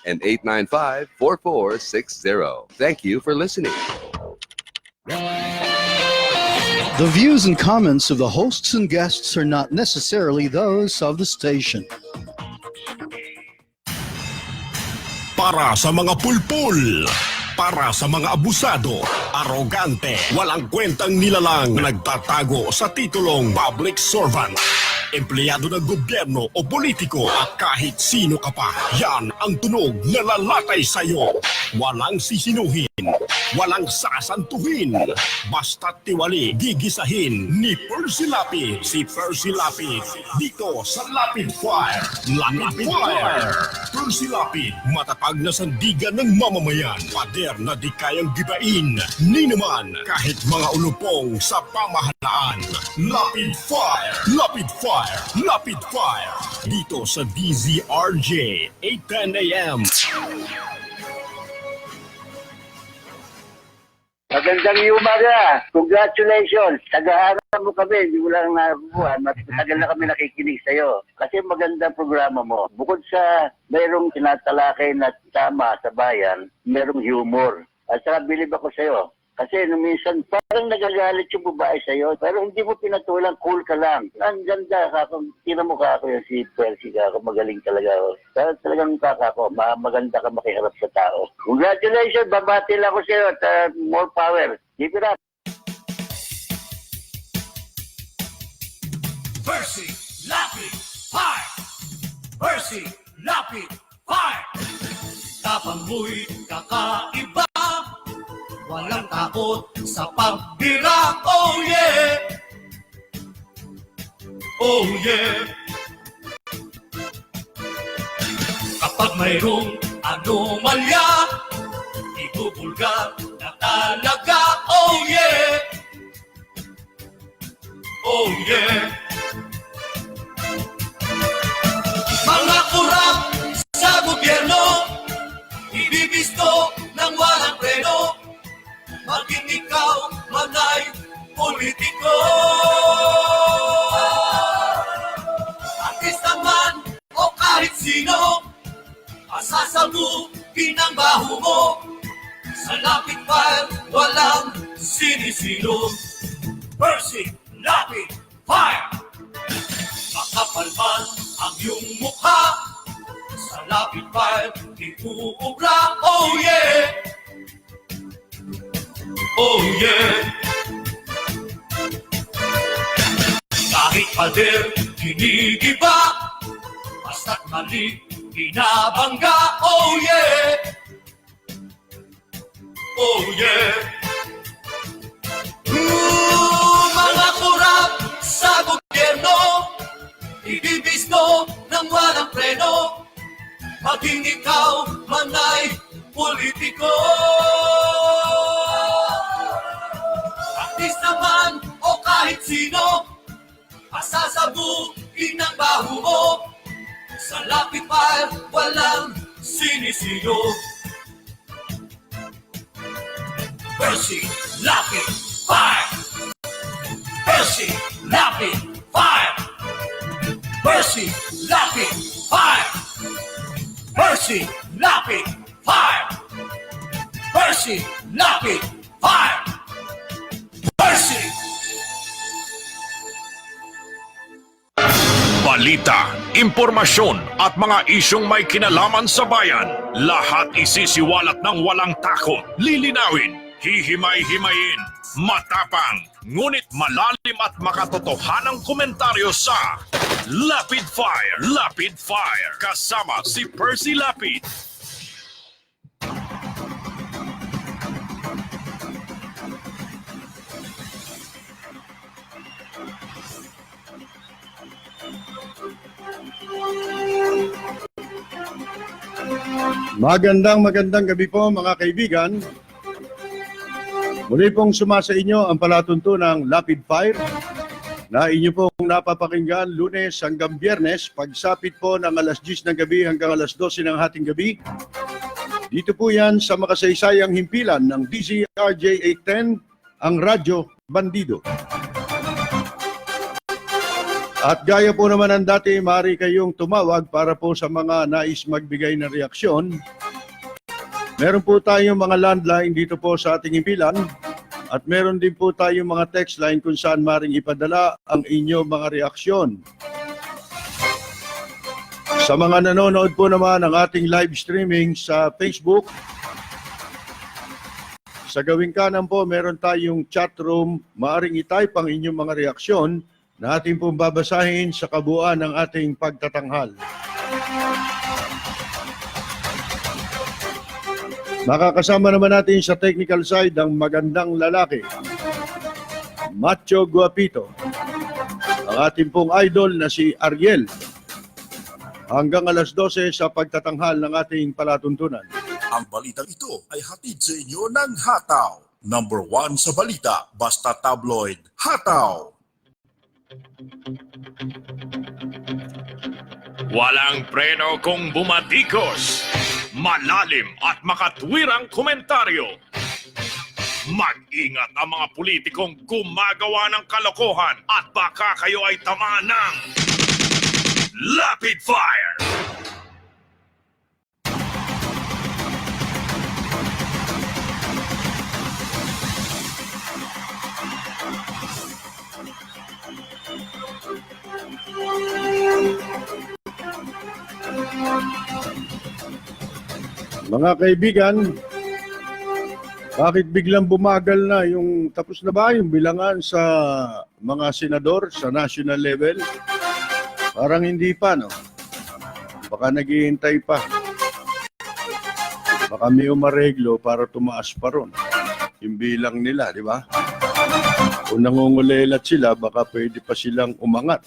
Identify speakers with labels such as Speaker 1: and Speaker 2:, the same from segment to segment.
Speaker 1: and 895-4460. Thank you for listening.
Speaker 2: The views and comments of the hosts and guests are not necessarily those of the station.
Speaker 3: Para sa mga pulpul, para sa mga abusado, arogante, walang kwentang nilalang nagtatago sa titulong public servant, empleyado ng gobyerno o politiko at kahit sino ka pa, yan ang tunog na lalatay sa'yo. Walang sisinuhin, walang sasantuhin, basta't tiwali, gigisahin ni Percy Lapid. Si Percy Lapid dito sa Lapid Fire. Lapid Fire. Percy Lapid, matatag na sandigan ng mamamayan. Pader na di kayang gibain ni naman kahit mga ulupong sa pamahalaan. Lapid Fire. Lapid Fire. Lapid Fire. Dito sa DZRJ 8:10 AM.
Speaker 4: Magandang umaga. Congratulations. Tagaharap mo kami. Hindi mo lang nakukuha. Matagal na kami nakikinig sa'yo. Kasi magandang programa mo. Bukod sa mayroong tinatalakay na tama sa bayan, mayroong humor. At saka bilib ako sa'yo. Kasi nung minsan parang nagagalit yung babae sa'yo. Pero hindi mo pinatulang, cool ka lang. Ang ganda. Tira mo ka ako yung si Percy ka. Magaling talaga. Pero talagang kakako. Maganda ka makiharap sa tao. Congratulations. Babati lang ako sa'yo at more power. Keep it up.
Speaker 5: Percy Lapid Fire! Percy Lapid Fire! Tapang mo'y kakaiba, walang takot sa pagbira. Oh yeah! Oh yeah! Kapag mayroong anomalya, ibubulgar na talaga. Oh yeah! Oh yeah! Mga kurap sa gobyerno, ibibisto ng walang preno, maging ikaw man ay politiko. Artista man o kahit sino, pasasabugin ang baho mo. Sa Lapid Fire, walang sinisilo. Percy Lapid Fire! Makapal man ang iyong mukha, sa Lapid Fire, iuubra. Oh yeah! Oh yeah! Kahit pader, ginigiba, basta't mali, binabangga. Oh yeah! Oh yeah! Mga kurap sa gobyerno, ibibisto ng walang preno, maging ikaw man ay politiko. Artista man o kahit sino, pasasabugin ang baho mo. Sa Lapid Fire, walang sinisino. Percy Lapid Fire! Percy Lapid Fire! Percy Lapid Fire! Percy Lapid Fire! Percy Lapid Fire! Percy!
Speaker 3: Balita, impormasyon at mga isyong may kinalaman sa bayan. Lahat isisiwalat ng walang takot, lilinawin, hihimay-himayin, matapang, ngunit malalim at makatotohanang komentaryo sa Lapid Fire. Lapid Fire. Kasama si Percy Lapid.
Speaker 6: Magandang gabi po mga kaibigan. Muli pong sumasa inyo ang palatuntunang Lapid Fire na inyo pong napapakinggan Lunes hanggang Biyernes, pagsapit po ng alas 10 ng gabi hanggang alas 12 ng hating gabi. Dito po yan sa makasaysayang himpilan ng DZRJ 810, ang Radyo Bandido. At gaya po naman ng dati, maaari kayong tumawag para po sa mga nais magbigay ng reaksyon. Meron po tayong mga landline dito po sa ating impilan at meron din po tayong mga text line kung saan maaaring ipadala ang inyong mga reaksyon. Sa mga nanonood po naman ng ating live streaming sa Facebook, sa gawing kanan po meron tayong chat room, maaaring i-type ang inyong mga reaksyon na ating pong babasahin sa kabuuan ng ating pagtatanghal. Makakasama naman natin sa technical side ang magandang lalaki, Macho Guapito, ang ating pong idol na si Ariel. Hanggang alas 12 sa pagtatanghal ng ating palatuntunan.
Speaker 3: Ang balitang ito ay hatid sa inyo ng Hataw. Number 1 sa balita, basta tabloid, Hataw.
Speaker 7: Walang preno kung bumatikos. Malalim at makatwirang komentaryo. Mag-ingat ang mga politikong gumagawa ng kalokohan at baka kayo ay tamaan ng Lapid Fire!
Speaker 6: Mga kaibigan, bakit biglang bumagal na yung tapos na ba yung bilangan sa mga senador sa national level? Parang hindi pa, no? Baka naghihintay pa. Baka may umareglo para tumaas pa ron yung bilang nila, di ba? Kung nangungulelat sila, baka pwede pa silang umangat.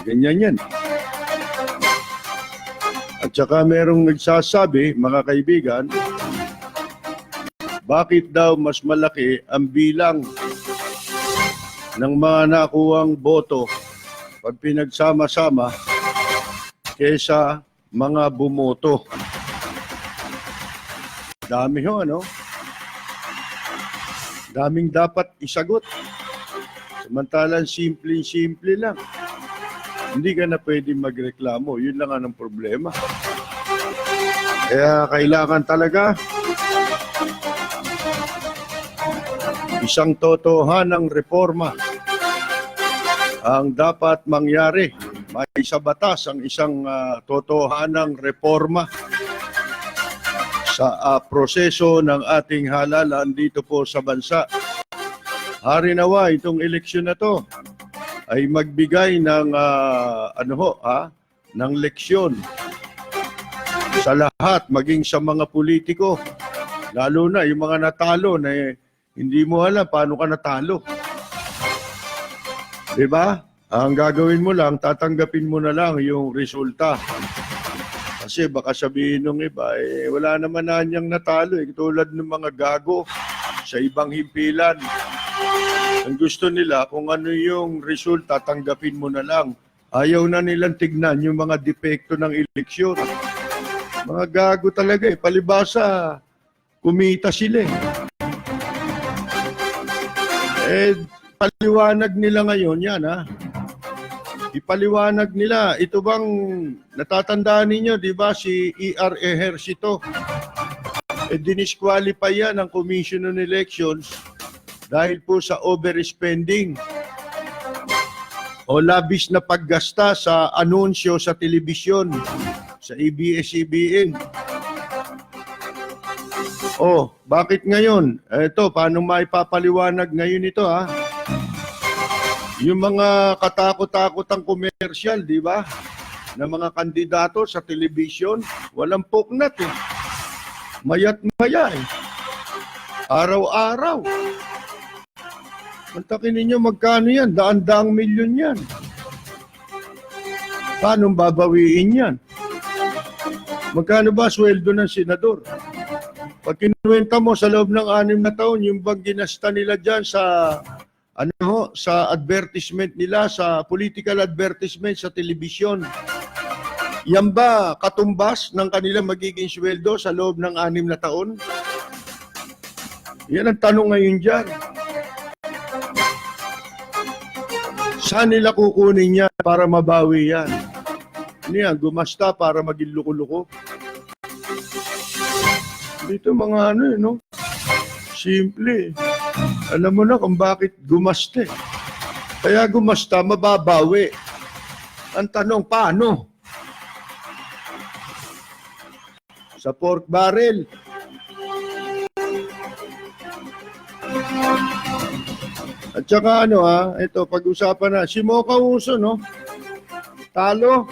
Speaker 6: Ganyan yan. At saka merong nagsasabi, mga kaibigan, bakit daw mas malaki ang bilang ng mga nakuhang boto pag pinagsama-sama kesa mga bumoto? Dami ho, ano? Daming dapat isagot. Samantalang simple-simple lang. Hindi ka na pwedeng magreklamo. Yun lang ang problema. Kaya kailangan talaga isang totohanang reforma ang dapat mangyari. May sa batas ang isang totohanang reforma sa proseso ng ating halalan dito po sa bansa. Hari nawa itong eleksyon na to ay magbigay ng ng leksyon sa lahat, maging sa mga politiko, lalo na yung mga natalo na hindi mo alam paano ka natalo. Diba? Ang gagawin mo lang, tatanggapin mo na lang yung resulta. Kasi baka sabihin nung iba, wala naman na niyang natalo. Tulad ng mga gago sa ibang himpilan. Ang gusto nila, kung ano yung resulta, tanggapin mo na lang. Ayaw na nilang tignan yung mga depekto ng eleksyon. Mga gago talaga palibasa, kumita sila paliwanag nila ngayon yan, ha? Ipaliwanag nila. Ito bang natatandaan ninyo, di ba, si E.R. Ejercito? Dinisqualify yan ng Commission on Elections dahil po sa overspending o labis na paggasta sa anunsyo sa telebisyon, sa ABS-CBN. Bakit ngayon? Ito, paano maipapaliwanag ngayon ito, ha? Yung mga katakot-takotang komersyal, di ba? Na mga kandidato sa telebisyon, walang puknat Mayat-maya Araw-araw. Mantakin ninyo magkano yan? Daan-daang milyon yan. Paano babawiin yan? Magkano ba sweldo ng senador? Pag kinuwenta mo sa loob ng 6 na taon, yung bang ginasta nila dyan sa sa advertisement nila, sa political advertisement sa telebisyon, yan ba katumbas ng kanilang magiging sweldo sa loob ng 6 na taon? Yan ang tanong ngayon dyan. Saan nila kukunin yan para mabawi yan? Ano yan? Gumasta para maging luko-luko? Dito mga ano no? Simple. Alam mo na kung bakit gumasta. Kaya gumasta, mababawi. Ang tanong, paano? Sa pork barrel. At saka ito, pag-usapan na. Si Mocha Uso, no? Talo.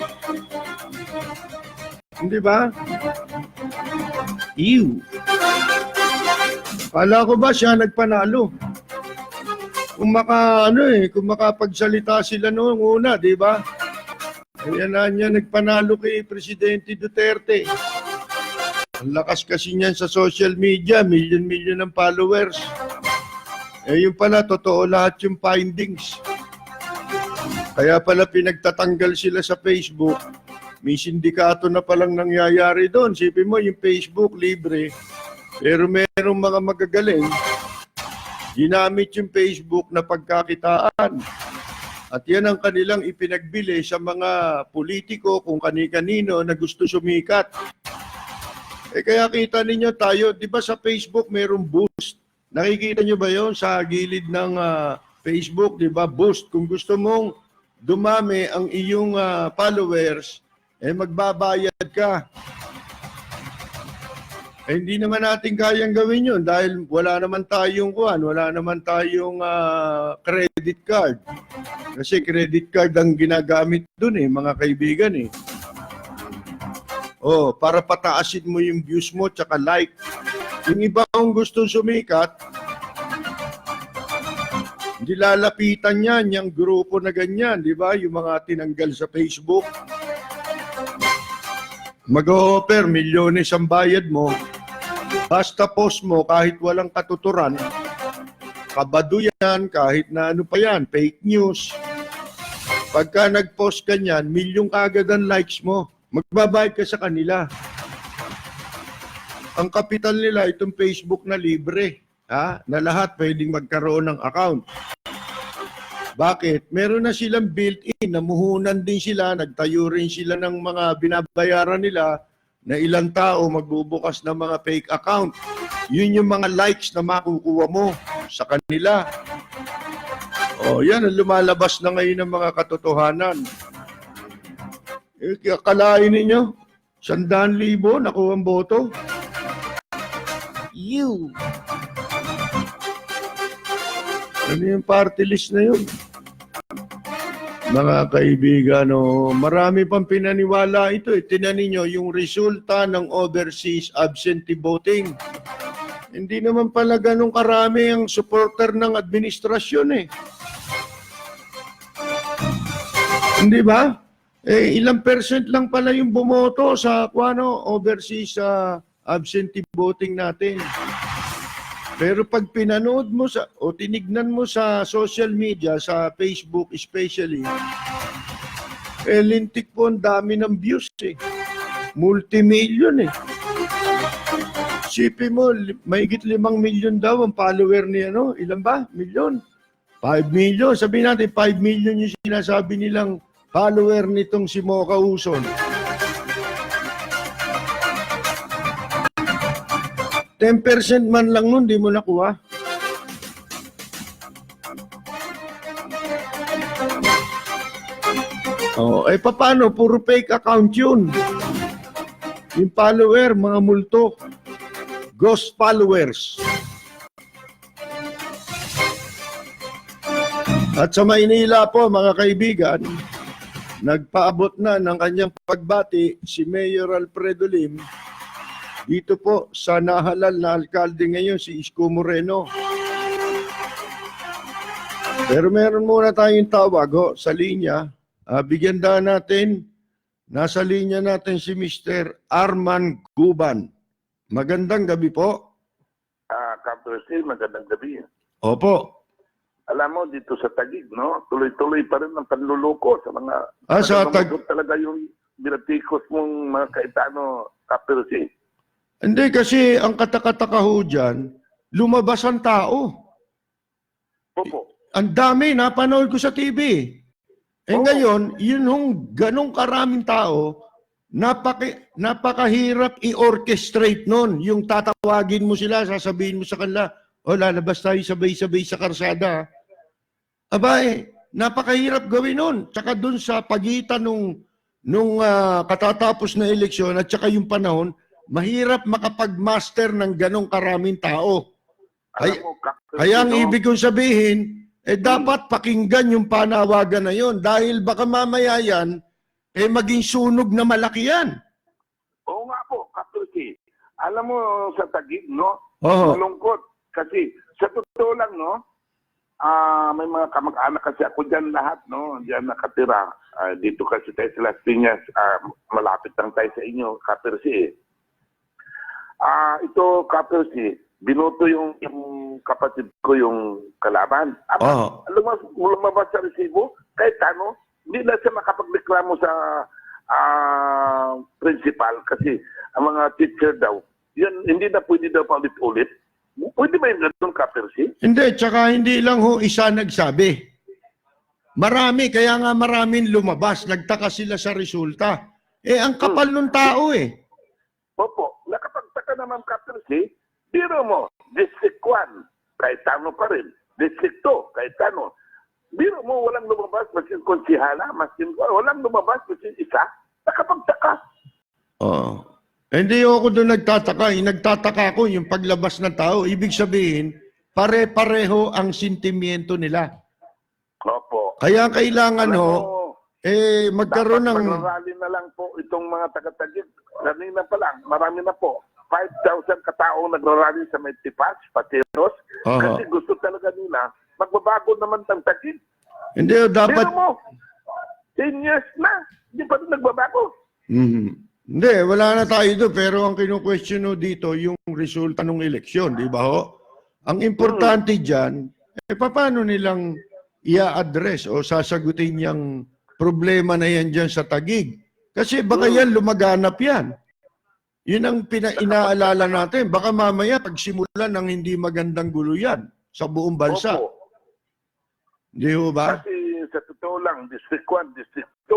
Speaker 6: Hindi ba? Ew. Kala ko ba siya nagpanalo? Kung kung makapagsalita sila noong una, di ba? Ayan na niya nagpanalo kay Presidente Duterte. Ang lakas kasi niyan sa social media, million-million ng followers. Yung pala, totoo lahat yung findings. Kaya pala pinagtatanggal sila sa Facebook. May sindikato na palang nangyayari doon. Sipin mo, yung Facebook, libre. Pero merong mga magagaling, ginamit yung Facebook na pagkakitaan. At yan ang kanilang ipinagbili sa mga politiko kung kani-kanino na gusto sumikat. Kaya kita ninyo tayo, di ba sa Facebook merong boost? Nakikita nyo ba yon sa gilid ng Facebook, di ba? Boost. Kung gusto mong dumami ang iyong followers, magbabayad ka. Hindi naman natin kayang gawin yun dahil wala naman tayong wala naman tayong credit card. Kasi credit card ang ginagamit dun mga kaibigan para pataasin mo yung views mo tsaka like. Yung iba kung gusto sumikat, hindi lalapitan yan, yung grupo na ganyan, di ba? Yung mga tinanggal sa Facebook. Mag-o-offer, milyones ang bayad mo. Basta post mo kahit walang katuturan. Kabado yan, kahit na ano pa yan, fake news. Pagka nag-post ka niyan, milyong kagad ang likes mo. Magbabayad ka sa kanila. Ang kapital nila, itong Facebook na libre. Na lahat pwedeng magkaroon ng account. Bakit? Meron na silang built-in, namuhunan din sila, nagtayo rin sila ng mga binabayaran nila na ilang tao magbubukas ng mga fake account. Yun yung mga likes na makukuha mo sa kanila. Yan ang lumalabas na ngayon ng mga katotohanan. Akalain ninyo, 100,000 nakuha ang boto. You. Ano yung party list na yun? Mga kaibigan, marami pang pinaniwala ito. Tinanin nyo yung resulta ng overseas absentee voting. Hindi naman pala ganun karami ang supporter ng administrasyon Hindi ba? Ilang percent lang pala yung bumoto sa overseas absentee voting natin. Pero pag pinanood mo o tinignan mo sa social media, sa Facebook especially, lintik po ang dami ng views Multimillion Sipin mo, mahigit 5 million daw ang follower ni ilan ba? Milyon? 5 million. Sabihin natin, 5 million yung sinasabi nilang follower nitong si Mocha Uso. 10% man lang nun, di mo nakuha. Paano? Puro fake account yun. Yung follower, mga multo. Ghost followers. At sa Maynila po, mga kaibigan, nagpaabot na ng kanyang pagbati si Mayor Alfredo Lim dito po sa nahalal na alkalde ngayon, si Isko Moreno. Pero meron muna tayong tawag sa linya. Bigyan daan natin, nasa linya natin si Mr. Arman Guban. Magandang gabi po.
Speaker 8: Kapitol, magandang gabi.
Speaker 6: Opo.
Speaker 8: Alam mo, dito sa Taguig, no? Tuloy-tuloy pa rin ang panluloko sa mga...
Speaker 6: sa
Speaker 8: talaga yung binatikos mong mga kaitano, Kapitol.
Speaker 6: Hindi, kasi ang katakataka ho dyan, lumabas ang tao.
Speaker 8: Opo.
Speaker 6: Ang dami, napanood ko sa TV. Ngayon, yun hong ganong karaming tao, napakahirap i-orchestrate nun. Yung tatawagin mo sila, sasabihin mo sa kanila, lalabas tayo sabay-sabay sa karsada. Napakahirap gawin nun. Tsaka dun sa pagitan nung katatapos na eleksyon at tsaka yung panahon, mahirap makapag-master ng ganong karaming tao.
Speaker 8: Alam mo,
Speaker 6: Kaya ang ibig kong sabihin, dapat pakinggan yung panawagan na yon dahil baka mamaya yan, maging sunog na malaki yan.
Speaker 8: Oo nga po, Kapilsi. Alam mo sa Taguig, no?
Speaker 6: Oo.
Speaker 8: Malungkot. Kasi sa totoo lang, no? May mga kamag-anak kasi ako dyan lahat, no? Diyan nakatira. Dito kasi tayo sa Las Piñas, malapit lang tayo sa inyo, Kapilsi. Ito, Kapilsi, binoto yung kapatid ko yung kalaban. Lumabas sa resibo, kahit ano, hindi na siya makapagreklamo sa principal kasi ang mga teacher daw, yun, hindi na pwede daw paulit-ulit. Pwede ba yung ganun, Kapirsi?
Speaker 6: Hindi, tsaka hindi lang isa nagsabi. Marami, kaya nga maraming lumabas, nagtaka sila sa resulta. Ang kapal ng tao
Speaker 8: Opo, nakapagtaka naman, Kapirsi, biro mo, District 1, kahit ano pa rin. District 2, kahit ano. Biro mo, walang lumabas, masin konsihala, walang lumabas, masin isa. Nakapagtaka.
Speaker 6: Hindi ako doon nagtataka. Nagtataka ako yung paglabas ng tao. Ibig sabihin, pare-pareho ang sentimiento nila.
Speaker 8: Opo.
Speaker 6: Kaya kailangan magkaroon ng...
Speaker 8: Magrarally na lang po itong mga taga-Taguig. Kanina pa lang, marami na po. 5,000 katao nagrarally sa may Tipas, Pateros. Kasi gusto talaga nila, magbabago naman ng Taguig.
Speaker 6: Hindi, dapat...
Speaker 8: Pero mo, 10 years na, hindi pa rin nagbabago.
Speaker 6: Hindi, wala na tayo doon. Pero ang kinu-question dito, yung resulta ng eleksyon, di ba ho? Ang importante dyan, paano nilang i-address o sasagutin yung problema na yan dyan sa Taguig? Kasi baka yan lumaganap yan. Yun ang inaalala natin. Baka mamaya pagsimulan ng hindi magandang gulo yan sa buong bansa.
Speaker 8: Opo.
Speaker 6: Di ho ba?
Speaker 8: Kasi sa totoo lang, District 1, District 2,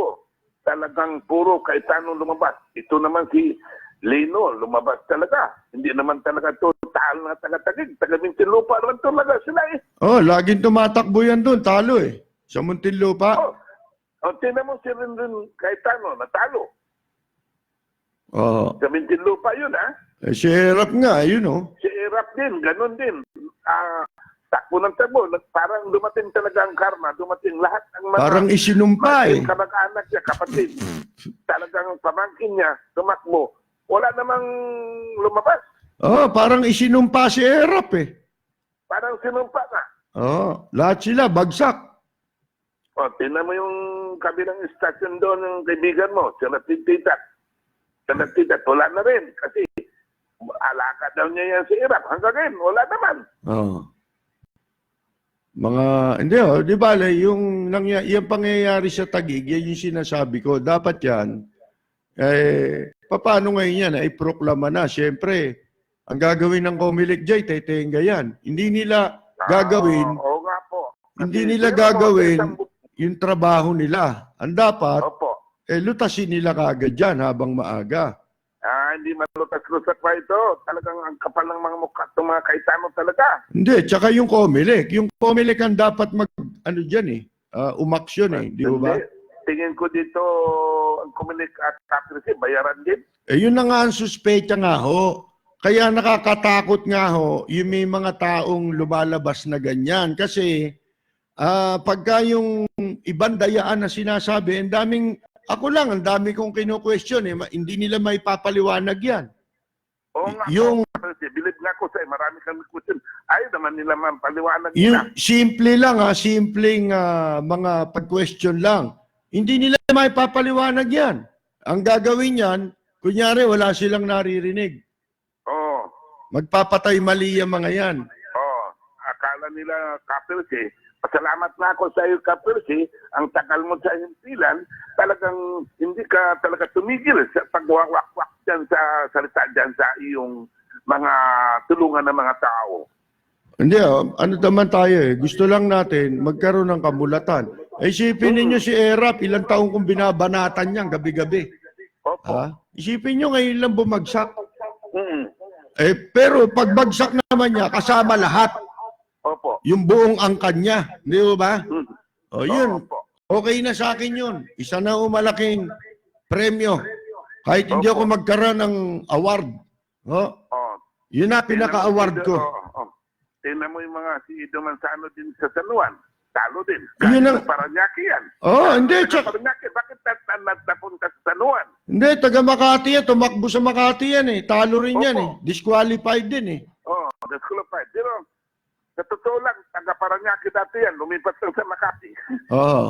Speaker 8: talagang puro Cayetano lumabas. Ito naman si Lino, lumabas talaga. Hindi naman talaga ito talo na taga-Taguig. Taga-Muntinlupa naman talaga sila
Speaker 6: Laging tumatakbo yan doon. Talo sa Muntinlupa.
Speaker 8: Tinan mo si Rinrin Cayetano, natalo.
Speaker 6: Sa
Speaker 8: Muntinlupa yun,
Speaker 6: si Erap nga, yun
Speaker 8: Si Erap din, ganun din. Takbo ng takbo. Parang dumating talaga ang karma. Dumating lahat ng mga...
Speaker 6: Parang isinumpa
Speaker 8: kamag-anak niya, kapatid. Talagang pamangkin niya, tumakbo. Wala namang lumabas.
Speaker 6: Parang isinumpa si Erap
Speaker 8: Parang sinumpa na.
Speaker 6: Lahat sila, bagsak.
Speaker 8: Tingnan mo yung kabilang istasyon doon ng kaibigan mo, si Natitat. Wala na rin. Kasi alaka daw niya yan si Erap. Hanggang ngayon, wala naman.
Speaker 6: Hindi di ba, yung pangyayari sa Taguig, yan yung sinasabi ko. Dapat yan, paano ngayon yan? Iproklama na. Siyempre, ang gagawin ng Comelec dyan, tetenga yan. Hindi nila gagawin,
Speaker 8: Oo nga po.
Speaker 6: hindi nila gagawin yung trabaho nila. Ang dapat, lutasin nila kagad dyan habang maaga.
Speaker 8: Hindi malutas-lutas pa ito. Talagang ang kapal ng mga mukha itong mga Cayetano talaga.
Speaker 6: Hindi, tsaka yung Comelec. Yung Comelec ang dapat umaksyon di ba?
Speaker 8: Tingin ko dito, ang Comelec at Kapirsi, bayaran din.
Speaker 6: Yun na nga ang suspecha nga ho. Kaya nakakatakot nga ho, yung may mga taong lumalabas na ganyan. Kasi, pagka yung ibang dayaan na sinasabi, ang dami kong kino-question hindi nila may papaliwanag yan.
Speaker 8: Oo nga, bilib nga ko sa'yo, marami kang question. Ayaw naman nila mapaliwanag nila.
Speaker 6: Yung simple lang simpleng mga pag-question lang. Hindi nila may papaliwanag yan. Ang gagawin yan, kunyari wala silang naririnig. Magpapatay mali yung mga yan.
Speaker 8: Akala nila, Kapirsi, pasalamat na ako sa iyo, Kapirsi, ang tagal mo sa himpilan, talagang hindi ka talaga tumigil sa pagwawakwak dyan sa salita dyan sa iyong mga tulungan ng mga tao.
Speaker 6: Hindi ano naman tayo gusto lang natin magkaroon ng kamulatan. Isipin ninyo si Erap, ilang taong kong binabanatan niyan gabi-gabi.
Speaker 8: Opo.
Speaker 6: Ha? Isipin nyo ngayon lang bumagsak.
Speaker 8: Mm.
Speaker 6: Pero pagbagsak naman niya, kasama lahat.
Speaker 8: Opo.
Speaker 6: Yung buong angkan niya. Di ba?
Speaker 8: Mm.
Speaker 6: O yun.
Speaker 8: Opo.
Speaker 6: Okay na sa akin yun. Isa na umalaking premyo. Kahit hindi
Speaker 8: Opo.
Speaker 6: ako magkaroon ng award. O,
Speaker 8: Oh.
Speaker 6: yun na pinaka-award ko.
Speaker 8: Tingnan mo yung mga si Ido Manzano din sa San Juan. Talo din.
Speaker 6: Yun
Speaker 8: Kahit
Speaker 6: ang-
Speaker 8: sa Paranaque yan.
Speaker 6: Hindi.
Speaker 8: Sa Paranaque, bakit napunta sa San Juan?
Speaker 6: Hindi, taga Makati yan. Tumakbo sa Makati yan eh. Talo rin yan eh.
Speaker 8: Opo.
Speaker 6: Disqualified din eh.
Speaker 8: Oh, disqualified. Pero, sa totoo lang, taga Paranaque dati yan. Lumipat lang sa Makati.
Speaker 6: Oo.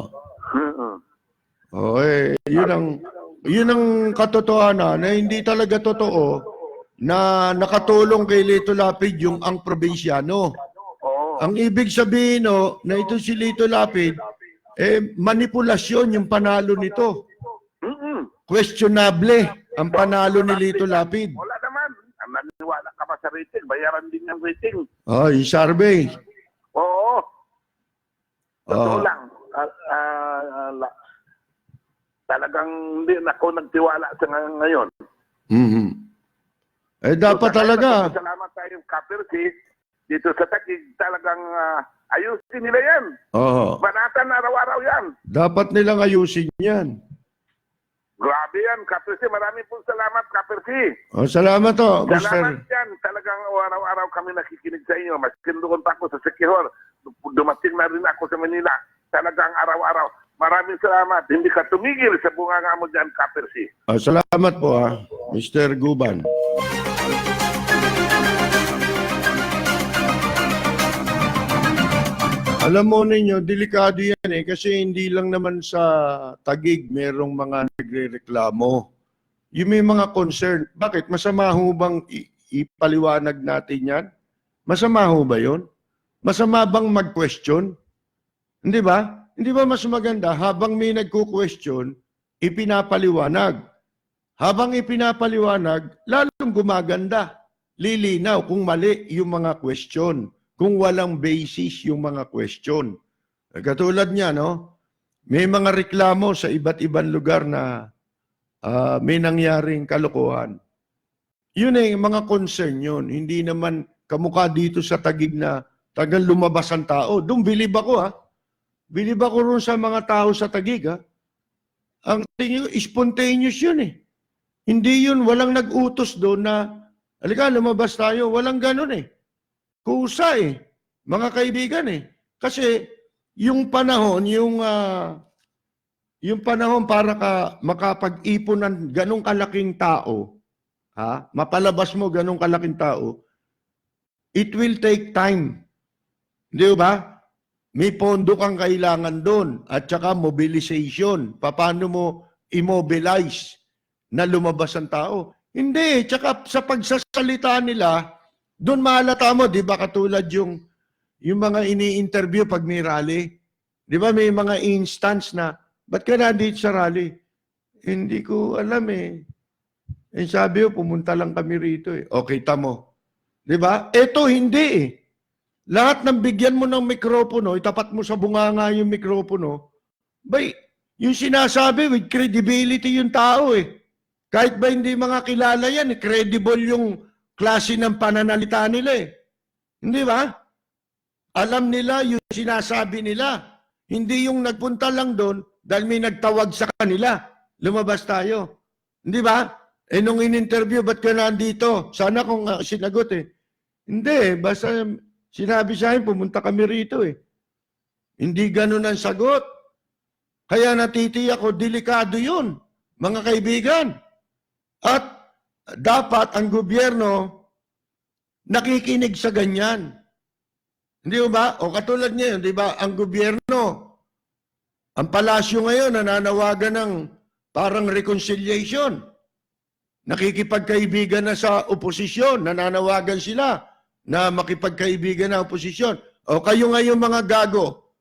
Speaker 6: Yun ang katotohanan na hindi talaga totoo na nakatulong kay Lito Lapid yung ang probinsyano.
Speaker 8: Oo.
Speaker 6: Ang ibig sabihin na ito si Lito Lapid, manipulasyon yung panalo nito. Questionable ang panalo ni Lito Lapid.
Speaker 8: Wala naman. Naniniwala ka ba sa rating? Bayaran din yung rating.
Speaker 6: Yung survey.
Speaker 8: Oo. Totoo
Speaker 6: Oo.
Speaker 8: lang. Talagang hindi na ako nagtiwala sa ngayon.
Speaker 6: Mhm. Dapat talaga.
Speaker 8: Salamat tayo Kapirsi. Dito sa Taguig talagang ayusin nila yan.
Speaker 6: Oo.
Speaker 8: Banatan araw-araw yan.
Speaker 6: Dapat nilang ayusin yan.
Speaker 8: Grabe yan, Kapirsi. Maraming pong salamat, Kapirsi.
Speaker 6: Salamat
Speaker 8: Salamat
Speaker 6: Mr.
Speaker 8: yan. Talagang araw-araw kami nakikinig sa inyo. Mas doon pa ako sa Sikihor. Dumating na rin ako sa Manila. Talagang araw-araw. Maraming salamat. Hindi ka tumigil sa bunganga mo dyan, Kapirsi.
Speaker 6: Salamat po Mr. Guban. Alam mo ninyo, delikado yan kasi hindi lang naman sa Taguig merong mga nagrereklamo. Yung may mga concern. Bakit? Masama ho bang ipaliwanag natin yan? Masama ho ba yun? Masama bang mag-question? Hindi ba? Hindi ba mas maganda habang may nagko-question, ipinapaliwanag. Habang ipinapaliwanag, lalong gumaganda. Lilinaw kung mali yung mga question. Kung walang basis yung mga question. Katulad niya, may mga reklamo sa iba't ibang lugar na may nangyaring kalokohan. Yun mga concern yun. Hindi naman kamukha dito sa Taguig na tagang lumabas ang tao. Doon bilib ako Bilib ako rin sa mga tao sa Taguig Ang tingin ko, spontaneous yun Hindi yun, walang nag-utos doon na, halika, lumabas tayo. Walang ganun Kusa mga kaibigan Kasi yung panahon, yung panahon para ka makapag-ipon ng ganong kalaking tao, mapalabas mo ganong kalaking tao, it will take time. Di ba? May pondo kang kailangan doon at saka mobilization. Paano mo immobilize na lumabas ang tao? Hindi. Tsaka sa pagsasalita nila, doon mahalata mo, di ba katulad yung mga ini-interview pag may rally? Di ba may mga instance na, ba't ka nandito sa rally? Hindi ko alam sabi ko, pumunta lang kami rito Okay, tamo. Di ba? Ito hindi Lahat ng bigyan mo ng mikropono, itapat mo sa bunganga yung mikropono, yung sinasabi with credibility yung tao Kahit ba hindi mga kilala yan, credible yung klase ng pananalita nila Hindi ba? Alam nila yung sinasabi nila. Hindi yung nagpunta lang doon dahil may nagtawag sa kanila. Lumabas tayo. Hindi ba? Nung in-interview, ba't ka nandito? Sana kung sinagot Hindi, basta sinabi sa akin, pumunta kami rito Hindi ganun ang sagot. Kaya natitiyak ko, delikado yun, mga kaibigan. At dapat ang gobyerno nakikinig sa ganyan. Hindi ba? O katulad ngayon, di ba? Ang gobyerno, ang palasyo ngayon, nananawagan ng parang reconciliation. Nakikipagkaibigan na sa oposisyon, nananawagan sila na makipagkaibigan na oposisyon. O kayo ngayon mga gago,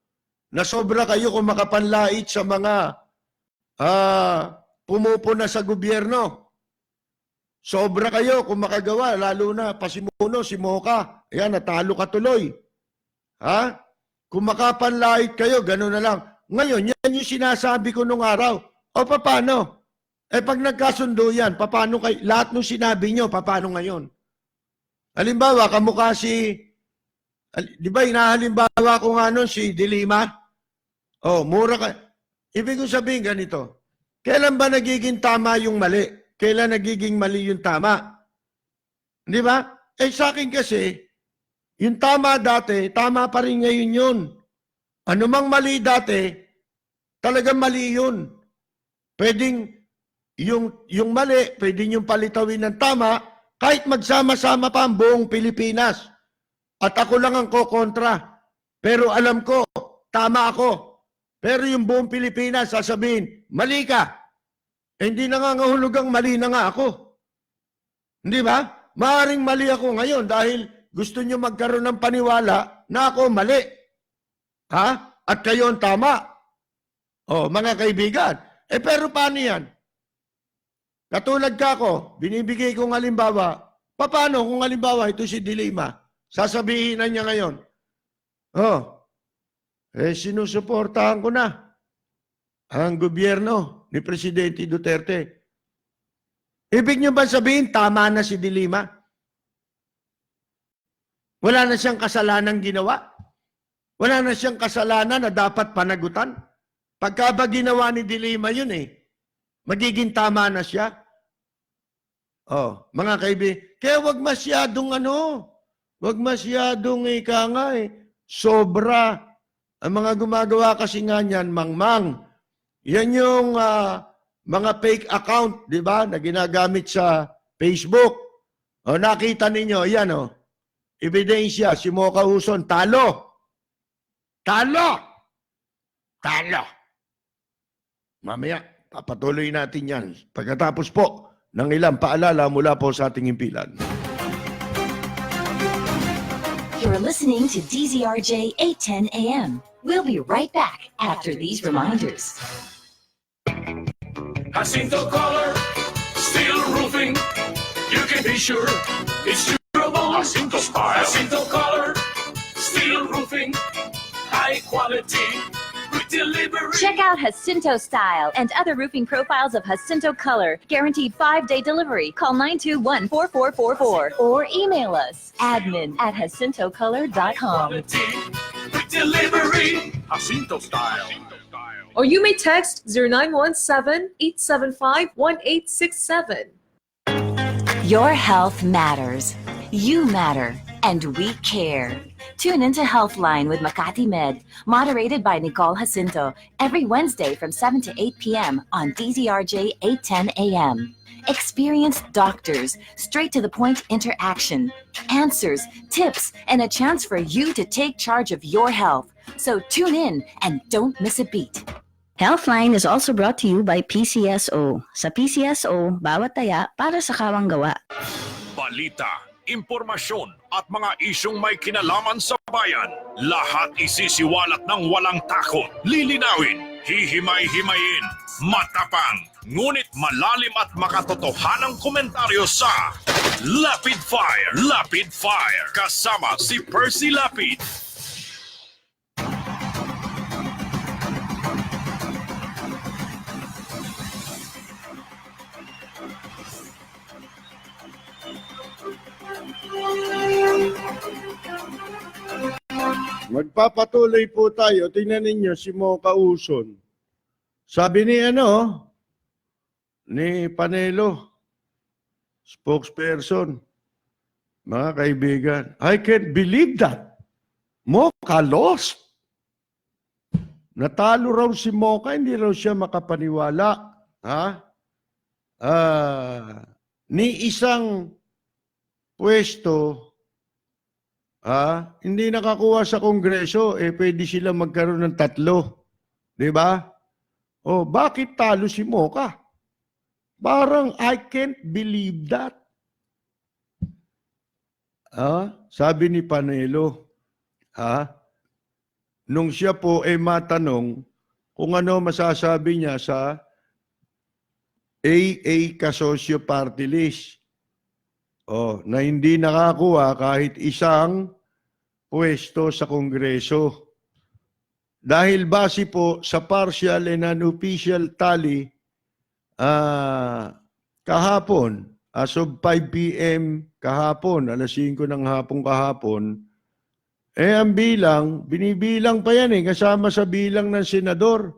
Speaker 6: na sobra kayo kung makapanlait sa mga pumupuna sa gobyerno. Sobra kayo kung makagawa, lalo na Pasimuno, si Mocha. Ayan, natalo ka tuloy. Kung makapanlait kayo, gano'n na lang. Ngayon, yan yung sinasabi ko nung araw. O paano? Pag nagkasundo yan, paano kay lahat nung sinabi nyo, paano ngayon? Halimbawa, kamukha di ba inahalimbawa ko nga nun si Dilima? Mura ka. Ibig ko sabihin ganito, kailan ba nagiging tama yung mali? Kailan nagiging mali yung tama? Di ba? Sa akin kasi, yung tama dati, tama pa rin ngayon yun. Ano mang mali dati, talagang mali yun. Pwedeng yung mali, pwedeng yung palitawin ng tama, kahit magsama-sama pa ang buong Pilipinas. At ako lang ang kokontra. Pero alam ko, tama ako. Pero yung buong Pilipinas sasabihin, mali ka. Hindi nangangahulugang mali na nga ako. Hindi ba? Maaring mali ako ngayon dahil gusto nyo magkaroon ng paniwala na ako mali. Ha? At kayo ang tama. Mga kaibigan. Pero paano yan? Katulad ka ako, binibigay kong halimbawa. Paano kung halimbawa ito si Dilima? Sasabihin na niya ngayon, sinusuportahan ko na ang gobyerno ni Presidente Duterte. Ibig niyo ba sabihin, tama na si Dilima? Wala na siyang kasalanang ginawa? Wala na siyang kasalanan na dapat panagutan? Pagka ba ginawa ni Dilima yun magiging tama na siya? Mga kaibigan, kaya wag masyadong sobra. Ang mga gumagawa kasi nga niyan, mangmang. Yan yung mga fake account, di ba, na ginagamit sa Facebook. Nakita ninyo, yan ebidensya, si Mocha Huson, talo. Mamaya, papatuloy natin yan. Pagkatapos po ng ilang paalala mula po sa ating himpilan.
Speaker 9: You're listening to DZRJ 810 AM. We'll be right back after these reminders.
Speaker 5: Jacinto Color, steel roofing. You can be sure it's durable. Jacinto Style. Jacinto Color, steel roofing. High quality. Quick delivery.
Speaker 9: Check out Jacinto Style and other roofing profiles of Jacinto Color. Guaranteed 5-day delivery. Call 921-4444 or email us admin@jacintocolor.com.
Speaker 5: Quick delivery. Jacinto Style.
Speaker 10: Or you may text 0917-875-1867.
Speaker 9: Your health matters. You matter. And we care. Tune into Healthline with Makati Med, moderated by Nicole Jacinto, every Wednesday from 7 to 8 p.m. on DZRJ 810 AM. Experienced doctors, straight-to-the-point interaction, answers, tips, and a chance for you to take charge of your health. So tune in and don't miss a beat.
Speaker 11: Healthline is also brought to you by PCSO. Sa PCSO, bawat taya para sa kawang gawa.
Speaker 7: Balita, impormasyon at mga isyong may kinalaman sa bayan. Lahat isisiwalat ng walang takot. Lilinawin, hihimay-himayin, matapang, ngunit malalim at makatotohanang komentaryo sa Lapid Fire. Lapid Fire. Kasama si Percy Lapid.
Speaker 6: Magpapatuloy po tayo. Tingnan ninyo si Mocha Huson. Sabi ni Panelo, spokesperson, mga kaibigan, I can't believe that. Mocha lost. Natalo raw si Mocha, hindi raw siya makapaniwala. Ni isang pwesto, hindi nakakuha sa Kongreso, pwede sila magkaroon ng 3. Di ba? Bakit talo si Mocha? Parang I can't believe that. Sabi ni Panelo, nung siya po matanong kung ano masasabi niya sa AA Kasosyo Party List. Na hindi nakakuha kahit isang pwesto sa Kongreso. dahil base po sa partial and unofficial tally kahapon, as of 5 p.m. kahapon, alas 5 ng hapon kahapon, ang bilang, binibilang pa yan kasama sa bilang ng senador.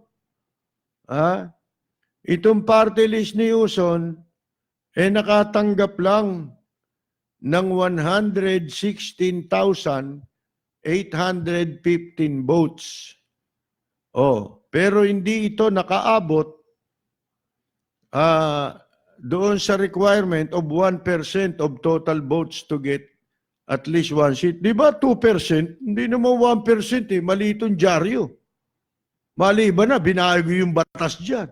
Speaker 6: Itong party list ni Uson, nakatanggap lang ng 116,815 votes. Pero hindi ito nakaabot doon sa requirement of 1% of total votes to get at least one seat. Di ba 2%? Hindi naman 1% mali itong dyaryo. Maliban na, binago yung batas dyan.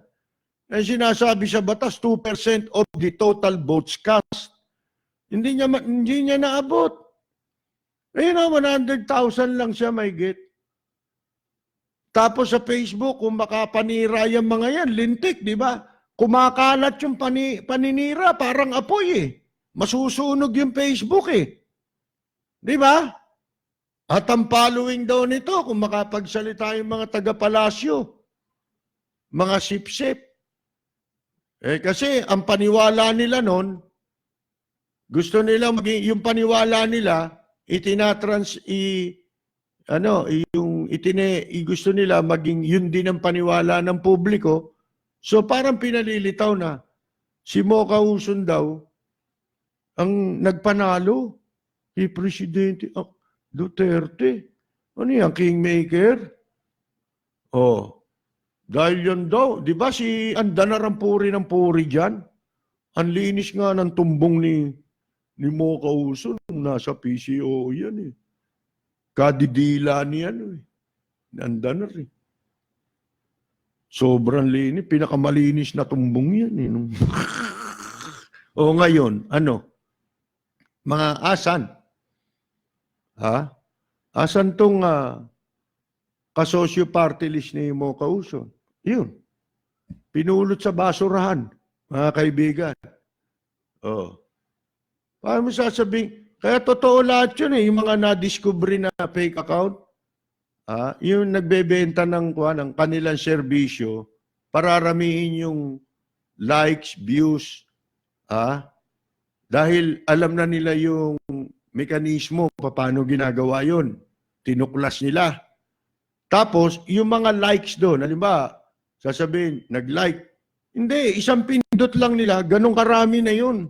Speaker 6: Sinasabi sa batas, 2% of the total votes cast. Hindi niya naabot. Ayun na, 100,000 lang siya may get. Tapos sa Facebook, kung makapanira yung mga yan, lintik, di ba? Kumakalat yung paninira, parang apoy Masusunog yung Facebook Di ba? At ang following daw nito, kung makapagsalita yung mga taga-palasyo, mga sip-sip. Kasi ang paniwala nila nun, gusto nila yung paniwala nila, gusto nila maging yun din ang paniwala ng publiko. So parang pinalilitaw na si Mocha Uson daw ang nagpanalo si Presidente Duterte. Ano yan, kingmaker? Dahil yun daw, di ba si Andana Rampuri ng Puri dyan? Ang linis nga ng tumbong ni Mocha Uson, nasa PCO yan Kadidila niyan Andana rin. Sobrang linis, pinakamalinis na tumbong yan ngayon, mga asan? Asan tong kasosyo party list ni Mocha Uson? Yun. Pinulot sa basurahan, mga kaibigan. Paano mo sasabihin? Kaya totoo lahat yun yung mga na-discovery na fake account. Yung nagbebenta ng kanilang serbisyo, pararamihin yung likes, views, dahil alam na nila yung mekanismo paano ginagawa yon. Tinuklas nila. Tapos, yung mga likes doon, halimbawa, sasabihin, nag-like. Hindi, isang pindot lang nila, ganun karami na yun.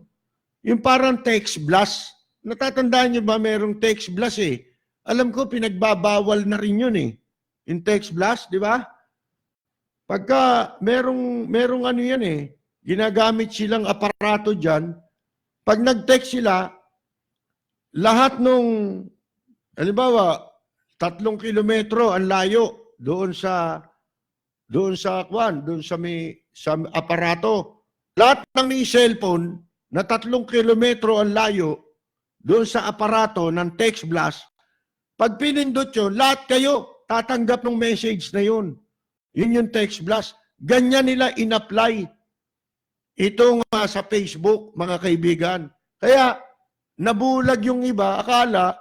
Speaker 6: Yung parang text blast. Natatandaan niyo ba merong text blast Alam ko, pinagbabawal na rin yun Yung text blast, di ba? Pagka merong yan ginagamit silang aparato dyan, pag nag-text sila, lahat nung, halimbawa, 3 kilometro ang layo doon sa aparato. Lahat ng may cellphone na 3 kilometro ang layo doon sa aparato ng text blast, pag pinindot yun, lahat kayo tatanggap ng message na yun. Yun yung text blast. Ganyan nila in-apply. Ito nga sa Facebook, mga kaibigan. Kaya, nabulag yung iba, akala,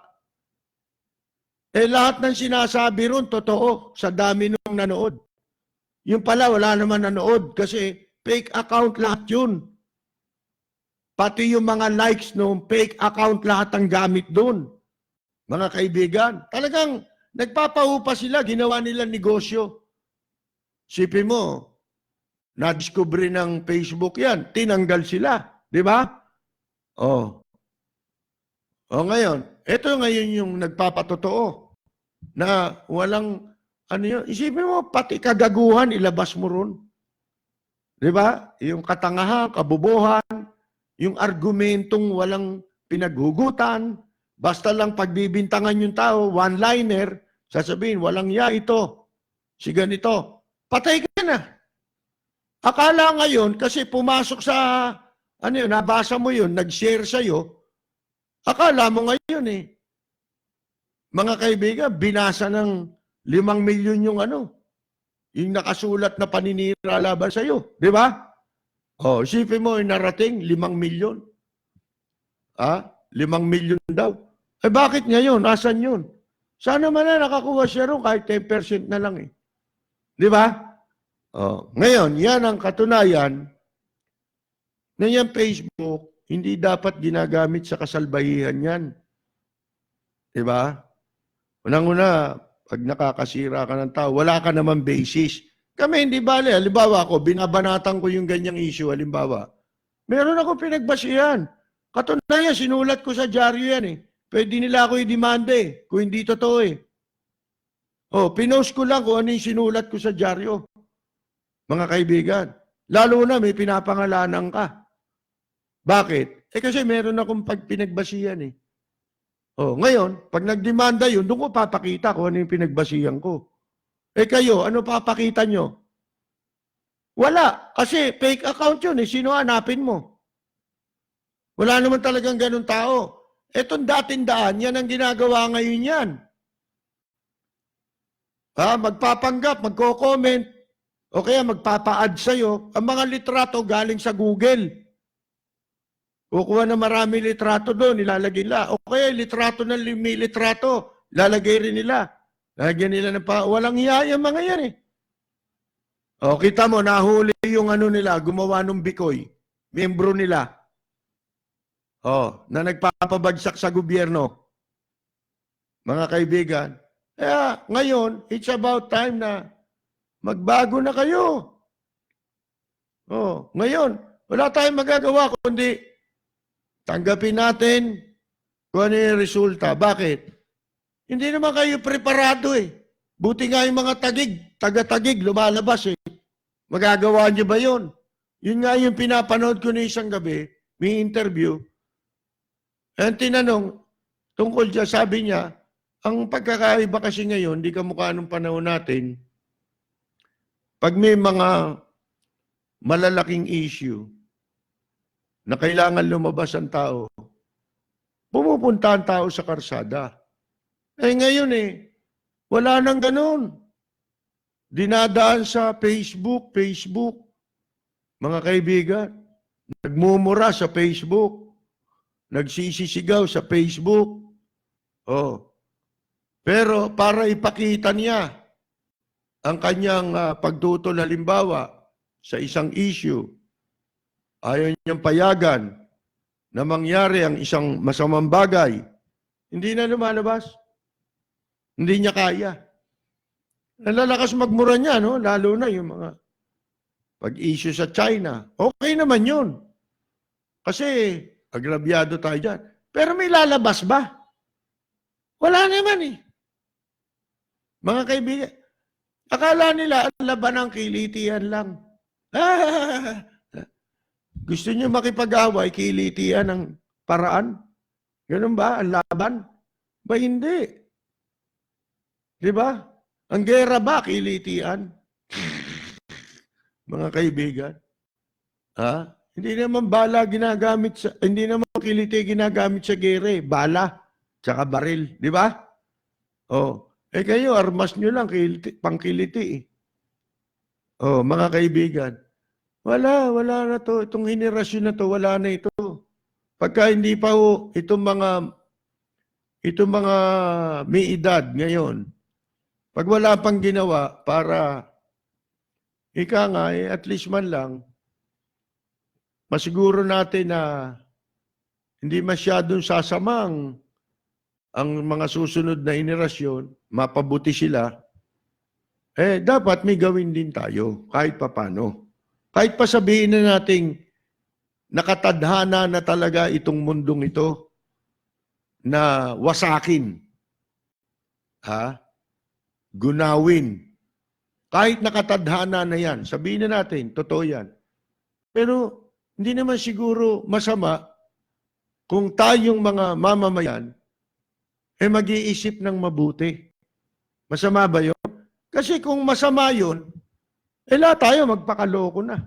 Speaker 6: lahat ng sinasabi ron, totoo, sa dami nung nanood. Yung pala, wala naman nanood kasi fake account lahat yun. Pati yung mga likes nung fake account lahat ang gamit doon. Mga kaibigan, talagang nagpapaupa sila, ginawa nilang negosyo. Sipin mo, na-discovery ng Facebook yan, tinanggal sila. Di ba? Ngayon, ito ngayon yung nagpapatotoo na walang, isipin mo, pati kagaguhan, ilabas mo ron. Di ba? Yung katangahan, kabubuhan, yung argumentong walang pinaghugutan, basta lang pagbibintangan yung tao, one-liner, sasabihin, walang ito, si ganito, patay ka na. Akala ngayon, kasi pumasok sa, nabasa mo yun, nag-share sa'yo, akala mo ngayon mga kaibigan, binasa ng 5 milyon yung yung nakasulat na paninira laban sa'yo. Di ba? Isipin mo, narating 5 milyon. 5 milyon daw. Bakit ngayon? Asan yun? Sana man na nakakuha siya ron kahit 10% na lang Di ba? Ngayon, yan ang katunayan na yung Facebook, hindi dapat ginagamit sa kasalbahihan yan. Di ba? Unang-una, pag nakakasira ka ng tao, wala ka naman basis. Kami hindi bale. Halimbawa ako, binabanatan ko yung ganyang issue. Halimbawa, meron ako pinagbasihan. Katunayan, sinulat ko sa dyaryo yan eh. Pwede nila ako i-demanda eh, kung hindi totoo eh. Pinost ko lang kung ano yung sinulat ko sa dyaryo. Mga kaibigan, lalo na may pinapangalanan ka. Bakit? Kasi meron akong pinagbasihan eh. Ngayon, pag nagdemanda yun, doon ko papakita kung ano yung pinagbasihan ko. Kayo, ano papakita nyo? Wala. Kasi fake account yun eh. Sino hanapin mo? Wala naman talagang ganun tao. Etong dating-daan, yan ang ginagawa ngayon yan. Magpapanggap, magko-comment, o kaya magpapa-add sa'yo. Ang mga litrato galing sa Google. Kukuha na marami litrato doon, ilalagay nila. O kaya litrato ng may litrato, lalagay rin nila. Lagyan nila ng walang hiya yung mga yan eh. Kita mo, nahuli yung ano nila, gumawa ng Bikoy. Membro nila. Na nagpapabagsak sa gobyerno. Mga kaibigan. Kaya ngayon, it's about time na magbago na kayo. Ngayon, wala tayong magagawa kundi tanggapin natin kung ano yung resulta. Bakit? Hindi naman kayo preparado eh. Buti nga yung mga taga-tagig, lumalabas eh. Magagawa niyo ba yun? Yun nga yung pinapanood ko na isang gabi, may interview. Ang tinanong, tungkol dyan, sabi niya, ang pagkakaiba kasi ngayon, di kamukha nung panahon natin, pag may mga malalaking issue na kailangan lumabas ang tao, pumupunta ang tao sa karsada. Ngayon wala nang ganun. Dinadaan sa Facebook. Mga kaibigan, nagmumura sa Facebook. Nagsisisigaw sa Facebook. Pero para ipakita niya ang kanyang pagtutol halimbawa sa isang issue, ayaw niyang payagan na mangyari ang isang masamang bagay, hindi na lumalabas. Hindi niya kaya. Nalalakas magmura niya, no? Lalo na yung mga pag-issue sa China. Okay naman yun. Kasi agrabyado tayo dyan. Pero may lalabas ba? Wala naman eh. Mga kaibigan, akala nila ang laban ng kilitian lang. Gusto niyo makipag-away, kilitian ang paraan? Ganun ba? Ang laban? Ba hindi? Di ba? Ang gera ba, kilitian? Mga kaibigan. Hindi naman bala ginagamit sa, hindi naman kiliti ginagamit sa gera, bala, tsaka baril. Di ba? Kayo, armas nyo lang, pangkiliti. Mga kaibigan. Wala na to. Itong henerasyon na to, wala na ito. Pagka hindi pa itong mga may edad ngayon, pag wala pang ginawa para at least man lang, masiguro natin na hindi masyadong sasamang ang mga susunod na henerasyon, mapabuti sila, dapat may gawin din tayo kahit papano. Kahit pa sabihin na nating nakatadhana na talaga itong mundong ito na wasakin, gunawin. Kahit nakatadhana na yan, sabihin na natin, totoo yan. Pero hindi naman siguro masama kung tayong mga mamamayan mag-iisip ng mabuti. Masama ba yun? Kasi kung masama yun, lahat tayo magpakaloko na.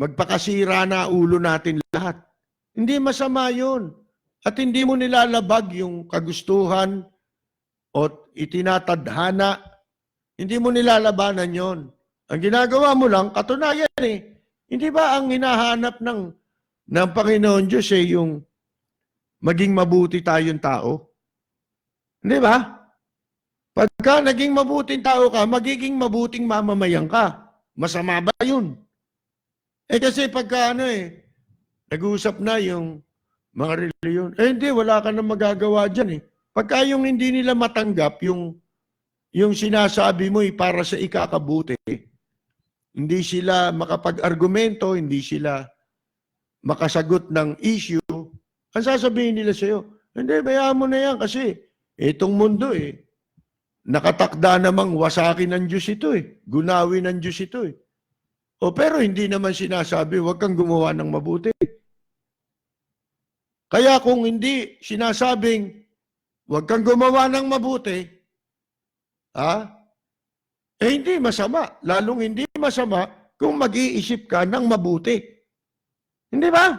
Speaker 6: Magpakasira na ulo natin lahat. Hindi masama yun. At hindi mo nilalabag yung kagustuhan o itinatadhana. Hindi mo nilalabanan yon. Ang ginagawa mo lang, katunayan Hindi ba ang hinahanap ng Panginoon Diyos yung maging mabuti tayong tao? Hindi ba? Pagka naging mabuting tao ka, magiging mabuting mamamayan ka. Masama ba yun? Kasi pagka nag-uusap na yung mga reliyon, hindi, wala ka na magagawa dyan Pagka yung hindi nila matanggap, yung sinasabi mo para sa ikakabuti, hindi sila makapag-argumento, hindi sila makasagot ng issue, ang sasabihin nila sa'yo, hindi, bayaan mo na yan kasi itong mundo nakatakda namang wasakin ng Diyos ito gunawin ng Diyos ito pero hindi naman sinasabi, huwag kang gumawa ng mabuti. Kaya kung hindi sinasabing, huwag kang gumawa ng mabuti, hindi masama. Lalong hindi masama kung mag-iisip ka ng mabuti. Hindi ba?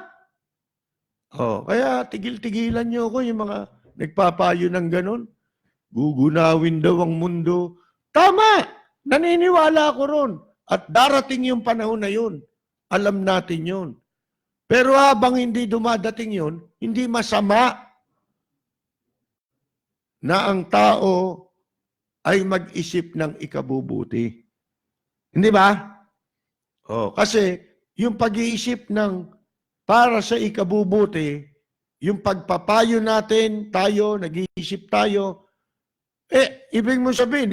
Speaker 6: Kaya tigil-tigilan niyo ako yung mga nagpapayo ng ganun. Gugunawin daw ang mundo. Tama! Naniniwala ako ron. At darating yung panahon na yun. Alam natin yun. Pero habang hindi dumadating yun, hindi masama na ang tao ay mag-isip ng ikabubuti. Hindi ba? Kasi yung pag-iisip ng para sa ikabubuti, yung pagpapayo natin, tayo, nag-iisip tayo, ibig mo sabihin,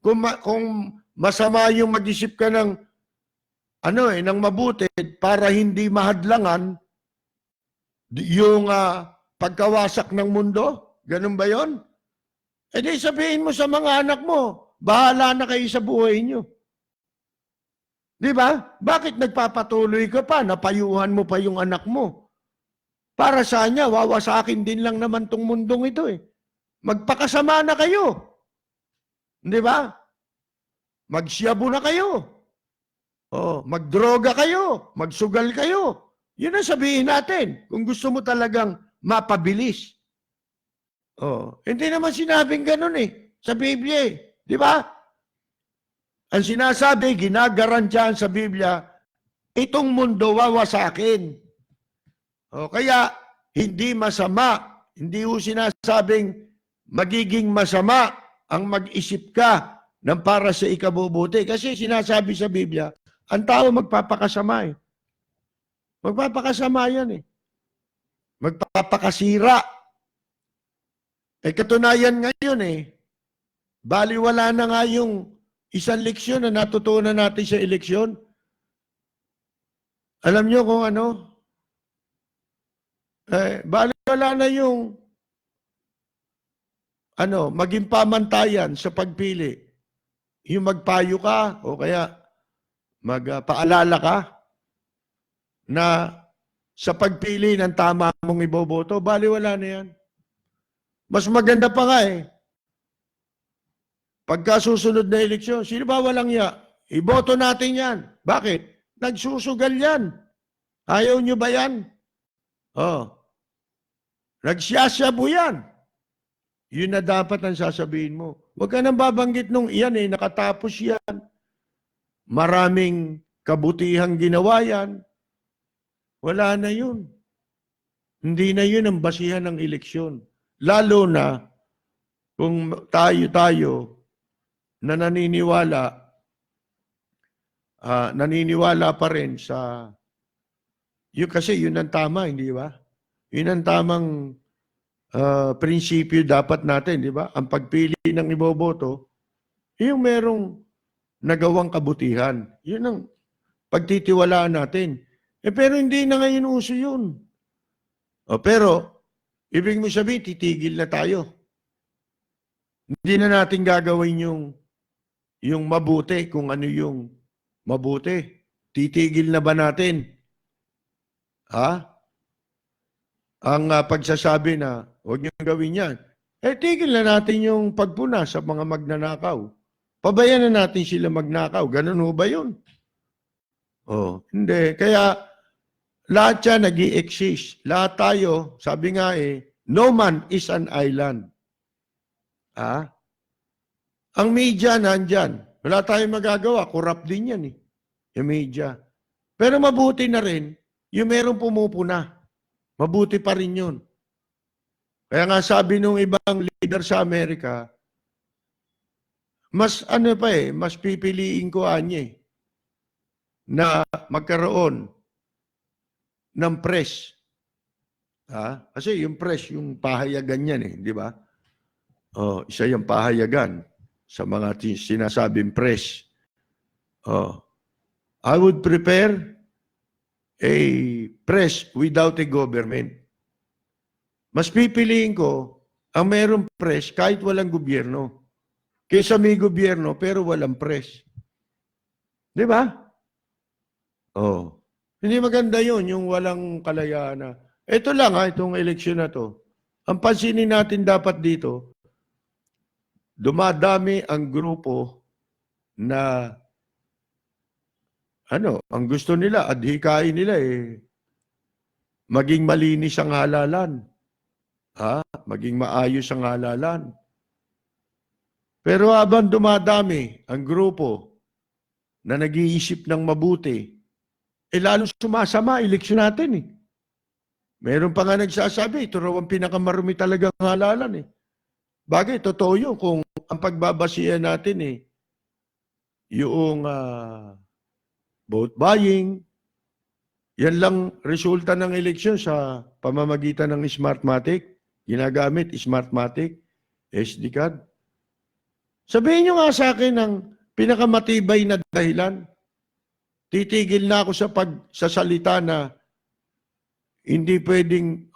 Speaker 6: kung masama yung mag-isip ka ng ng mabuti para hindi mahadlangan yung pagkawasak ng mundo, ganun ba yon? Di sabihin mo sa mga anak mo, bahala na kayo sa buhay nyo. Di ba? Bakit nagpapatuloy ka pa? Napayuhan mo pa yung anak mo. Para sa kanya, wawasakin din lang naman tong mundong ito Magpakasama na kayo. Di ba? Magsyabo na kayo. Magdroga kayo. Magsugal kayo. Yun ang sabihin natin. Kung gusto mo talagang mapabilis. Hindi naman sinabing ganun sa Biblia Di ba? Ang sinasabi, ginagarantiyahan sa Biblia, itong mundo wawasakin. Kaya, hindi masama. Hindi ho sinasabing magiging masama ang mag-isip ka ng para sa ikabubuti. Kasi sinasabi sa Biblia, ang tao magpapakasama Magpapakasama yan Magpapakasira. Katunayan ngayon baliwala na nga yung isang leksyon na natutunan natin sa eleksyon. Alam nyo kung ano? Baliwala na yung maging pamantayan sa pagpili. Yung magpayo ka o kaya magpaalala ka na sa pagpili ng tama mong iboboto, baliwala na yan. Mas maganda pa nga pagka susunod na eleksyon, sino ba walang ya? Iboto natin yan. Bakit? Nagsusugal yan. Ayaw nyo ba yan? Nagsiyasyabu yan. Yun na dapat ang sasabihin mo. Huwag ka nang babanggit nung iyan nakatapos yan. Maraming kabutihang ginawa yan. Wala na yun. Hindi na yun ang basihan ng eleksyon. Lalo na kung tayo na naniniwala pa rin sa kasi yun ang tama, hindi ba? Yun ang tamang prinsipyo dapat natin, di ba? Ang pagpili ng iboboto, yung merong nagawang kabutihan. Yun ang pagtitiwalaan natin. Pero hindi na ngayon uso yun. Pero, ibig mo sabihin, titigil na tayo. Hindi na natin gagawin yung mabuti, kung ano yung mabuti. Titigil na ba natin? Ang pagsasabi na, huwag niyong gawin yan. Tigil na natin yung pagpuna sa mga magnanakaw. Pabayaan na natin sila magnakaw. Ganun ho ba yun? Hindi. Kaya, lahat yan nag-i-exist. Lahat tayo, sabi nga no man is an island. Ang media nandyan. Wala tayong magagawa. Corrupt din yan yung media. Pero mabuti na rin, yung merong pumupuna. Mabuti pa rin yun. Kaya nga sabi nung ibang leader sa Amerika, mas ano pa mas pipiliin ko anya na magkaroon ng press. Kasi yung press, yung pahayagan yan di ba? Isa yung pahayagan sa mga sinasabing press. I would prepare a press without a government. Mas pipiliin ko ang mayroong press kahit walang gobyerno. Kaysa may gobyerno pero walang press. Di ba? Hindi maganda yun, yung walang kalayaan na. Ito lang itong eleksyon na to. Ang pansinin natin dapat dito, dumadami ang grupo na ang gusto nila, adhikain nila maging malinis ang halalan. Maging maayos ang halalan. Pero habang dumadami ang grupo na nag-iisip ng mabuti, lalo sumasama eleksyon natin Meron pa nga nagsasabi, ito raw ang pinakamarumi talagang halalan Bagay, totoo yun kung ang pagbabasihan natin yung vote buying, yan lang resulta ng eleksyon sa pamamagitan ng Smartmatic, ginagamit Smartmatic, SD card. Sabihin nyo nga sa akin ang pinakamatibay na dahilan. Titigil na ako sa pagsasalita na hindi pwedeng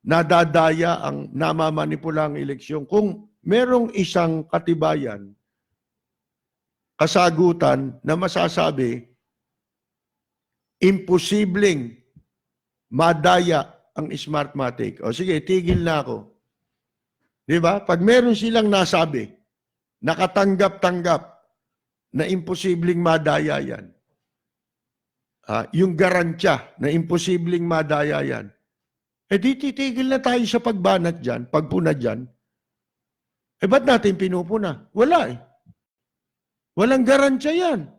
Speaker 6: nadadaya ang namamanipula ang eleksyon. Kung merong isang katibayan, kasagutan na masasabi, imposibleng madaya ang Smartmatic. Sige, tigil na ako. Di ba? Pag meron silang nasabi, nakatanggap-tanggap na imposibleng madaya yan, yung garantiya na imposibleng madaya yan, di titigil na tayo sa pagbanat dyan, pagpuna dyan. Ba't natin pinupuna? Wala Walang garantiya yan.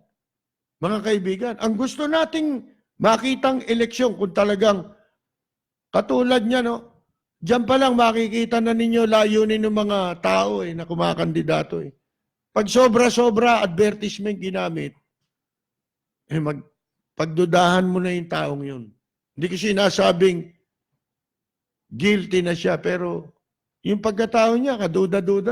Speaker 6: Mga kaibigan, ang gusto nating makitang eleksyon kung talagang katulad niya, diyan pa lang makikita na ninyo layunin ng mga tao na kumakandidato Pag sobra-sobra advertisement ginamit, pagdudahan mo na yung taong yun. Hindi ko sinasabing guilty na siya, pero yung pagkatao niya, kaduda-duda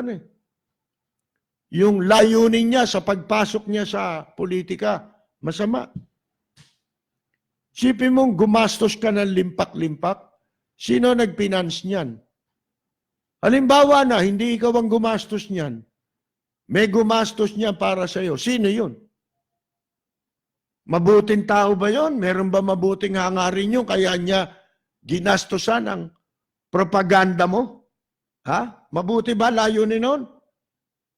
Speaker 6: Yung layunin niya sa pagpasok niya sa politika, masama. Sipin mong gumastos ka ng limpak-limpak, sino nag-finance niyan? Halimbawa na, hindi ikaw ang gumastos niyan. May gumastos niya para sa iyo. Sino yun? Mabuting tao ba yon? Meron ba mabuting hangarin yun? Kaya niya ginastosan ang propaganda mo? Mabuti ba layunin nun?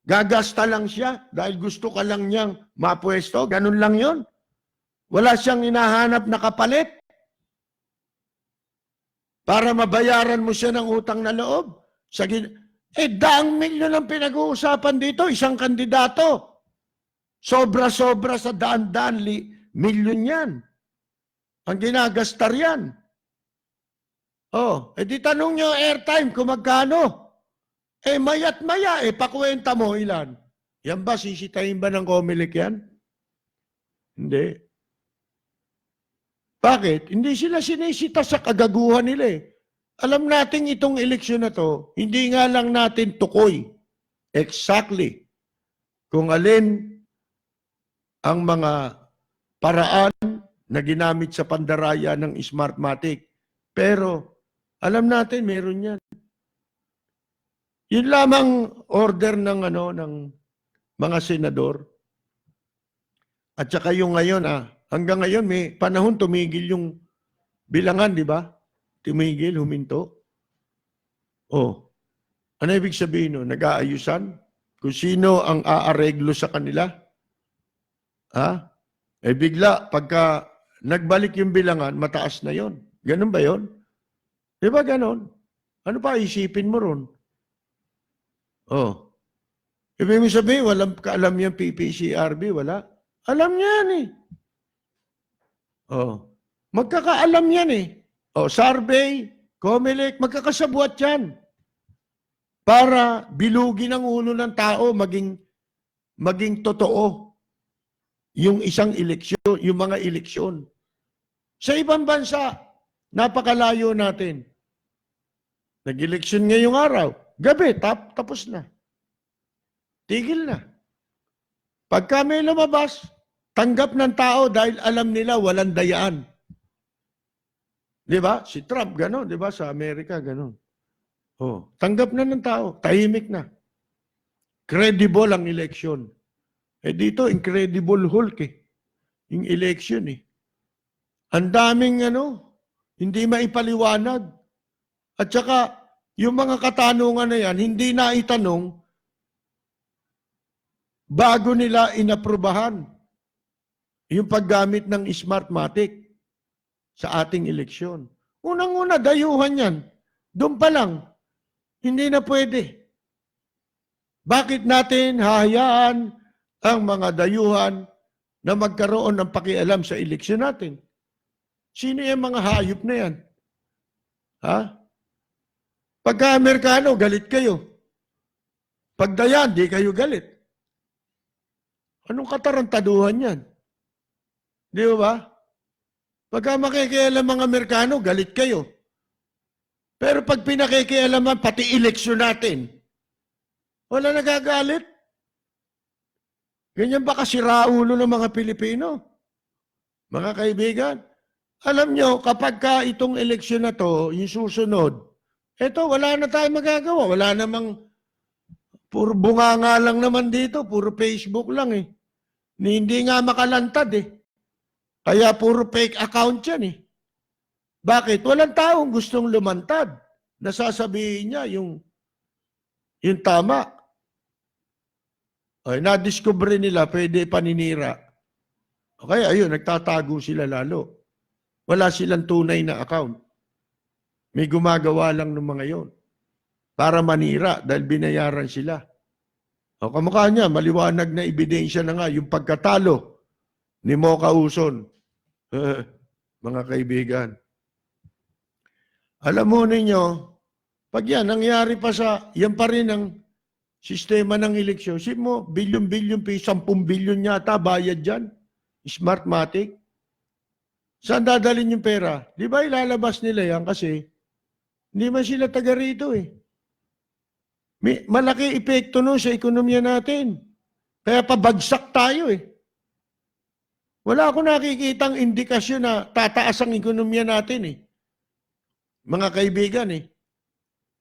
Speaker 6: Gagasta lang siya dahil gusto ka lang niyang mapwesto? Ganun lang yon? Wala siyang hinahanap na kapalit? Para mabayaran mo siya ng utang na loob? Daang milyon ang pinag-uusapan dito, isang kandidato. Sobra-sobra sa daan-daan milyon yan. Ang ginagastar yan. Di tanong nyo airtime kung magkano. Mayat maya, pakwenta mo ilan. Yan ba, sisitahin ba ng Comelec yan? Hindi. Bakit? Hindi sila sinisita sa kagaguhan nila Alam natin itong eleksyon na to, hindi nga lang natin tukoy exactly kung alin ang mga paraan na ginamit sa pandaraya ng Smartmatic. Pero alam natin meron yan. Yun lamang order ng mga senador. At saka yung ngayon hanggang ngayon may panahon tumigil yung bilangan, di ba? Tumigil, huminto. Ano ibig sabihin nun? Nag-aayusan? Kung sino ang aareglo sa kanila? Bigla, pagka nagbalik yung bilangan, mataas na yon. Ganun ba yon? Di ba ganun? Ano pa isipin mo ron? Ibig sabihin, walang kaalam yung PPCRB, wala? Alam niya yan Magkakaalam yan survey, Comelec, magkakasabwat yan. Para bilugin ang ulo ng tao, maging maging totoo yung isang eleksyon, yung mga eleksyon. Sa ibang bansa, napakalayo natin. Nag-eleksyon ngayong araw, gabi, tapos na. Tigil na. Pagka may lumabas, tanggap ng tao dahil alam nila walang dayaan. Di ba? Si Trump, gano'n. Di ba? Sa Amerika, gano'n. Oh, tanggap na ng tao. Tahimik na. Credible ang eleksyon. Eh dito, incredible Hulk eh. Yung election eh. Ang daming hindi maipaliwanag. At saka, yung mga katanungan na yan, hindi na itanong bago nila inaprubahan yung paggamit ng Smartmatic sa ating eleksyon. Unang-una, dayuhan yan. Doon pa lang, hindi na pwede. Bakit natin hahayaan ang mga dayuhan na magkaroon ng pakialam sa eleksyon natin? Sino yung mga hayop na yan? Ha? Pagka Amerikano, galit kayo. Pag dayan, di kayo galit. Anong katarantaduhan yan? Di ba? Pagka makikialam mga Amerikano, galit kayo. Pero pag pinakikialaman, pati eleksyon natin, wala nagagalit. Ganyan ba kasiraulo ng mga Pilipino? Mga kaibigan, alam nyo, kapag ka itong eleksyon na to, yung susunod, eto, wala na tayong magagawa. Wala namang, puro bunganga lang naman dito, puro Facebook lang eh. Hindi nga makalantad eh. Kaya puro fake account yan eh. Bakit? Walang taong gustong lumantad. Nasasabihin niya yung tama. Ay, nadiscover nila, pwede paninira. Okay, ayun, nagtatago sila lalo. Wala silang tunay na account. May gumagawa lang ng mga yon para manira dahil binayaran sila. O kamukha niya, maliwanag na ebidensya na nga yung pagkatalo ni Mocha Uson. Mga kaibigan. Alam mo ninyo, pag yan, nangyari pa yan pa rin ang sistema ng eleksyon. Sip mo, bilyon-bilyon, 10 bilyon yata bayad dyan. Smartmatic. Saan dadalhin yung pera? Di ba ilalabas nila yan kasi hindi man sila taga rito eh. Malaki epekto nun sa ekonomiya natin. Kaya pabagsak tayo eh. Wala akong nakikitang indikasyon na tataas ang ekonomiya natin eh. Mga kaibigan eh.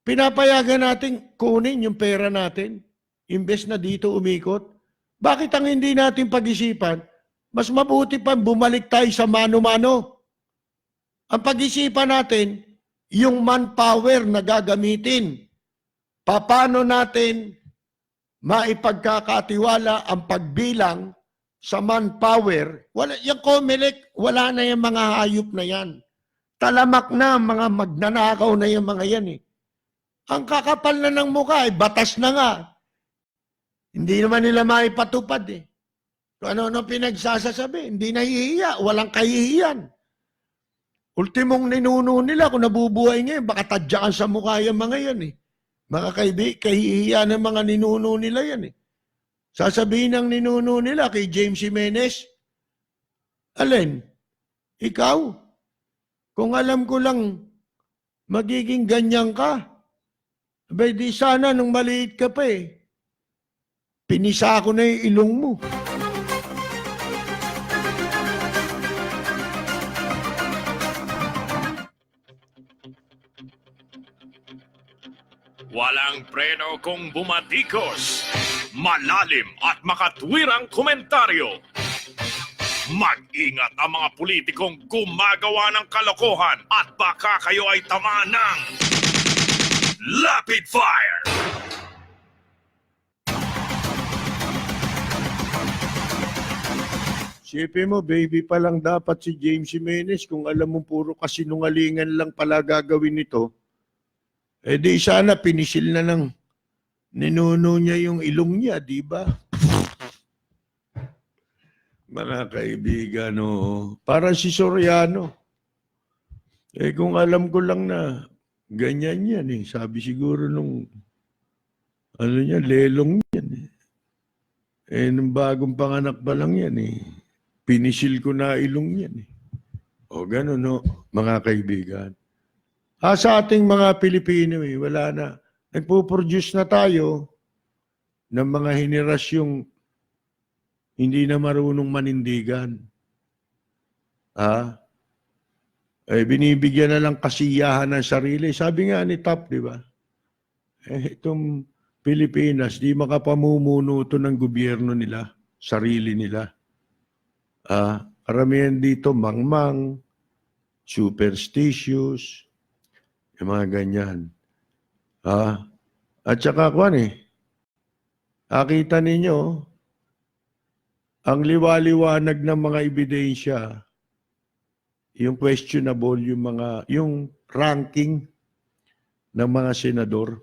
Speaker 6: Pinapayagan natin kunin yung pera natin, imbes na dito umikot. Bakit ang hindi natin pag-isipan? Mas mabuti pa bumalik tayo sa mano-mano. Ang pag-isipan natin, yung manpower na gagamitin. Paano natin maipagkakatiwala ang pagbilang sa manpower? Yung COMELEC, wala na yung mga hayop na yan. Talamak na mga magnanakaw na yung mga yan eh. Ang kakapal na ng mukha, batas na nga. Hindi naman nila maipatupad eh. Kung ano-ano pinagsasasabi, hindi nahihiya, walang kahihiyan. Ultimong ninuno nila, kung nabubuhay ngayon, baka tadyakan sa mukha yung mga yan eh. Mga kahihiya ng mga ninuno nila yan eh. Sasabihin ng ninuno nila kay James Jimenez, Alin, ikaw, kung alam ko lang magiging ganyan ka, abay di sana nung maliit ka pa eh. Pinisa ko na yung ilong mo.
Speaker 7: Walang preno kung bumatikos. Malalim at makatwirang komentaryo. Mag-ingat ang mga politikong gumagawa ng kalokohan at baka kayo ay tamaan ng Rapid Fire!
Speaker 6: Sipin mo, baby pa lang dapat si James Jimenez kung alam mo puro kasinungalingan lang pala gagawin nito. Eh di sana pinisil na ng ninuno niya yung ilong niya, di ba? Mga kaibigan, parang si Soriano. Eh kung alam ko lang na ganyan yan eh. Sabi siguro nung lelong yan eh. nung bagong panganak pa lang yan eh. Pinisil ko na ilong yan eh. O ganun no, mga kaibigan. Sa ating mga Pilipino eh, wala na. Nagpo-produce na tayo ng mga henerasyong hindi na marunong manindigan. Binibigyan na lang kasiyahan ng sarili. Sabi nga ni Tap, di ba? Itong Pilipinas, di makapamumuno ito ng gobyerno nila, sarili nila. Karamihan dito, mangmang, superstitious, yung mga ganyan. At saka, nakita ninyo, ang liwaliwanag ng mga ebidensya, yung questionable, yung ranking ng mga senador.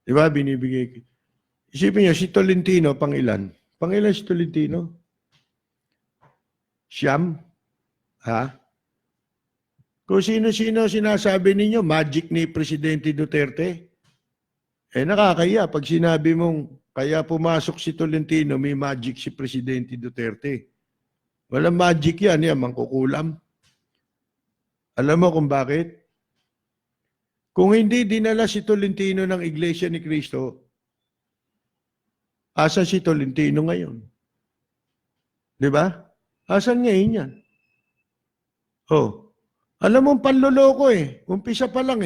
Speaker 6: Di ba, binibigay. Isipin niyo, si Tolentino, pangilan? Pangilan si Tolentino? Siyam? Kung sino-sino sinasabi ninyo, magic ni Presidente Duterte, nakakaya pag sinabi mong kaya pumasok si Tolentino, may magic si Presidente Duterte. Walang magic yan mangkukulam. Alam mo kung bakit? Kung hindi dinala si Tolentino ng Iglesia ni Cristo, asan si Tolentino ngayon? Di ba? Asan ngayon yan? Alam mo, panloloko Umpisa pa lang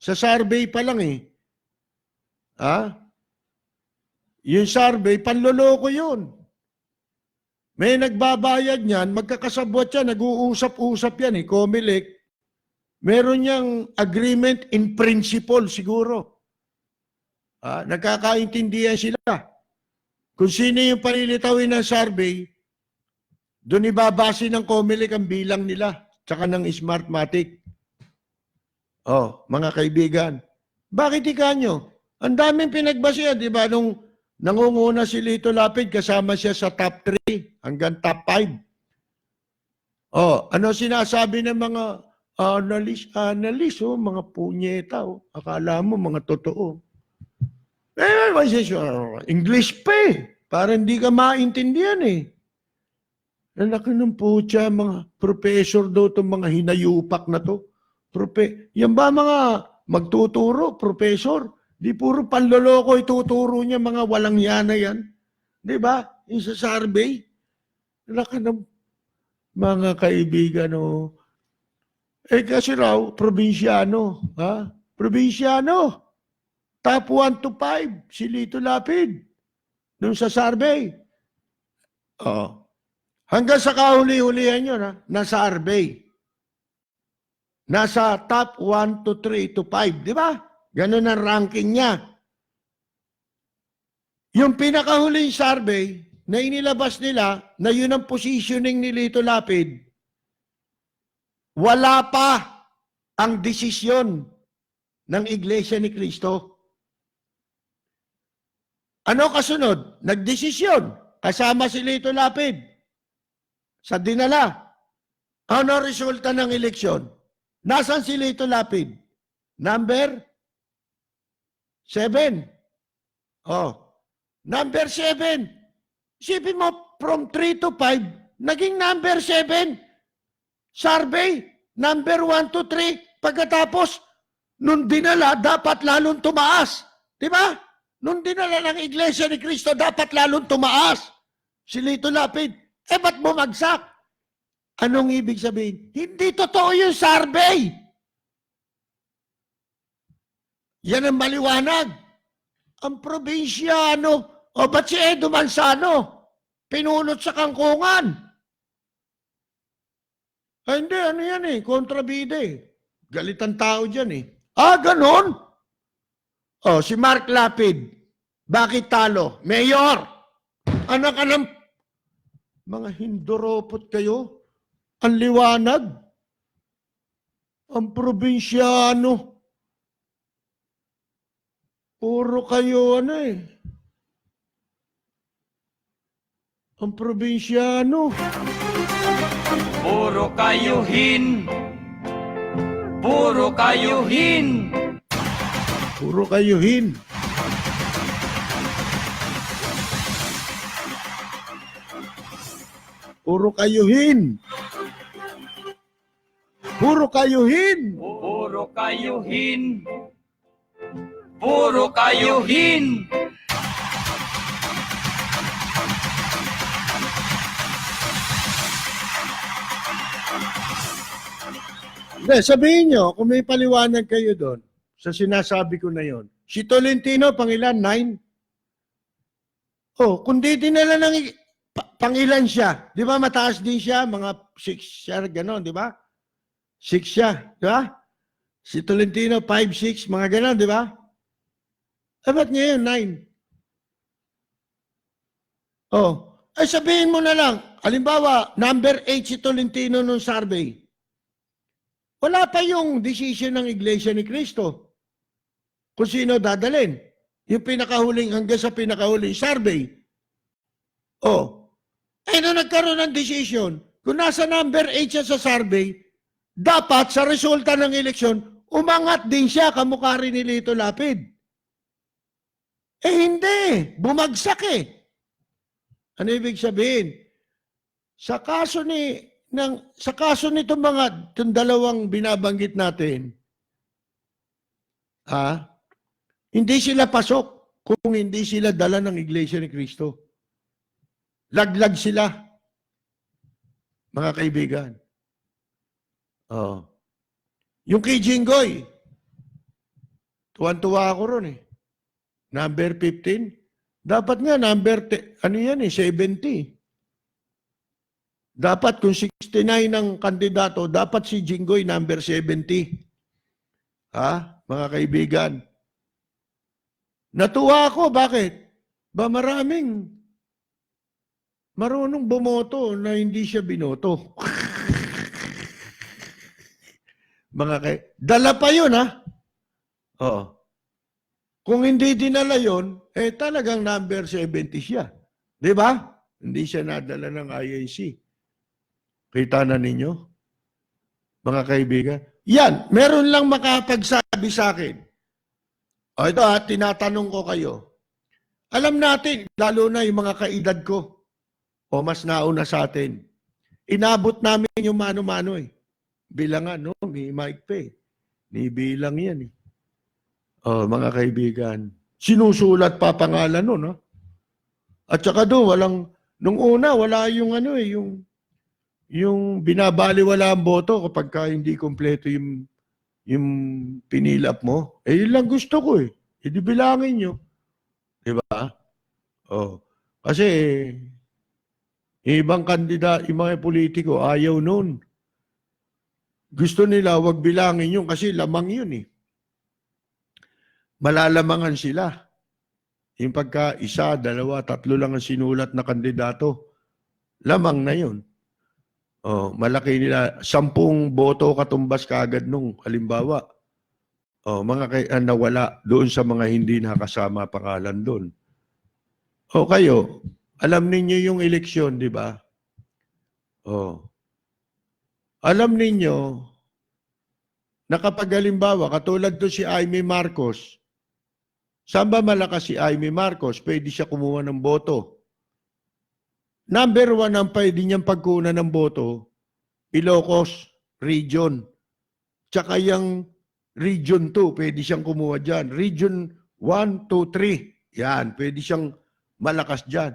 Speaker 6: Sa survey pa lang Yung survey, panloloko yun. May nagbabayad niyan, magkakasabwat yan, nag-uusap-usap yan Comelec. Meron niyang agreement in principle siguro. Nagkakaintindihan sila. Kung sino yung palilitawin ng survey, doon ibabase ng Comelec ang bilang nila, tsaka ng Smartmatic. Mga kaibigan, bakit ikanyo? Ang daming pinagbasihan, di ba? Nung nangunguna si Lito Lapid, kasama siya sa top 3 hanggang top 5. Ano sinasabi ng mga analyst, mga punyeta, akala mo mga totoo. English pa para hindi ka maintindihan Lalaki ng putya, mga professor daw itong mga hinayupak na to. Yan ba mga magtuturo, professor? Di puro panloloko ituturo niya, mga walang yana yan. Di ba? Yung sa survey. Lalaki ng mga kaibigan, kasi raw, probinsyano. Probinsyano. Top 1 to 5, si Lito Lapid. Doon sa survey. Hanggang sa kahuli-hulihan yun, nasa survey. Nasa top 1 to 3 to 5, di ba? Ganun ang ranking niya. Yung pinakahuling survey na inilabas nila, na yun ang positioning ni Lito Lapid, wala pa ang desisyon ng Iglesia ni Cristo. Ano kasunod? Nagdesisyon. Kasama si Lito Lapid. Sa dinala. Ano resulta ng eleksyon? Nasaan si Lito Lapid? Number 7. Number 7. Isipin mo, from 3 to 5, naging number 7. Survey, number 1 to 3. Pagkatapos, nung dinala, dapat lalong tumaas. Di ba? Nung dinala ng Iglesia ni Cristo, dapat lalong tumaas. Si Lito Lapid, ba't bumagsak? Anong ibig sabihin? Hindi totoo yung survey. Yan ang maliwanag. Ang probinsyano, ba't si Edo Manzano? Pinulot sa kangkungan. Hindi, ano yan kontrabide. Galit ang tao dyan ganon? Si Mark Lapid, bakit talo? Mayor! Anak ka ng mga hindoropot kayo? Ang liwanag. Ang probinsyano. Puro kayo Ang probinsyano.
Speaker 5: Puro kayuhin. Puro kayuhin.
Speaker 6: Puro kayuhin. Puro kayuhin. Puro kayuhin.
Speaker 5: Puro kayuhin. Puro kayuhin.
Speaker 6: Hindi, sabihin nyo, kung may paliwanag kayo doon, sa sinasabi ko na yon. Si Tolentino, pangilan? 9? Oh, kung di dinala ng pangilan siya, di ba mataas din siya, mga 6 siya, gano'n, di ba? 6 siya, di ba? Si Tolentino, 5, 6, mga gano'n, di ba? Ba't ngayon, 9? Oh, ay sabihin mo na lang, halimbawa, number 8 si Tolentino nung survey. Wala pa yung decision ng Iglesia ni Cristo kung sino dadalhin. Yung pinakahuling hanggang sa pinakahuling survey. Oh, ay na nagkaroon ng decision, kung nasa number 8 siya sa survey, dapat sa resulta ng eleksyon, umangat din siya kamukha rin ni Lito Lapid. Eh hindi, bumagsak eh. Ano ibig sabihin? Sa kaso nitong mga itong dalawang binabanggit natin, hindi sila pasok kung hindi sila dala ng Iglesia ni Cristo. Laglag sila, mga kaibigan. Oh. Yung kay Jinggoy, tuwan-tuwa ako ron eh. Number 15. Dapat nga number 70. Dapat kung 69 ng kandidato, dapat si Jinggoy number 70. Mga kaibigan. Natuwa ako, bakit? Ba maraming marunong bumoto na hindi siya binoto. Dala pa yun, Oo. Kung hindi dinala yun, talagang number 70 siya. Di ba? Hindi siya nadala ng IAC. Kita na ninyo? Mga kaibigan. Yan, meron lang makapagsabi sa akin. O ito tinatanong ko kayo. Alam natin, lalo na yung mga kaedad ko, o mas nauna sa atin, inabot namin yung mano-mano eh. Bilangan, no? Ni Mike pa eh. Ni bilang yan eh. O, mga kaibigan, sinusulat pa pangalan nun, At saka doon, nung una, wala yung yung binabaliwala ang boto kapag hindi kompleto yung pinilap mo. Yun lang gusto ko eh. Hindi bilangin nyo. Diba? Kasi ibang kandidat, yung mga politiko, ayaw nun. Gusto nila, wag bilangin yun kasi lamang yun eh. Malalamangan sila. Yung pagka 1, 2, 3 lang ang sinulat na kandidato, lamang na yun. Malaki nila, 10 boto katumbas kaagad nung halimbawa. Mga nawala doon sa mga hindi nakasama pangalan doon. Kayo, alam ninyo yung eleksyon, di ba? Alam ninyo na kapag halimbawa, katulad to si Aimee Marcos, saan ba malakas si Aimee Marcos? Pwede siya kumuha ng boto. Number 1 ang pwede niyang pagkuha ng boto, Ilocos region. Tsaka yung region 2, pwede siyang kumuha dyan. Region 1, 2, 3. Yan, pwede siyang malakas dyan.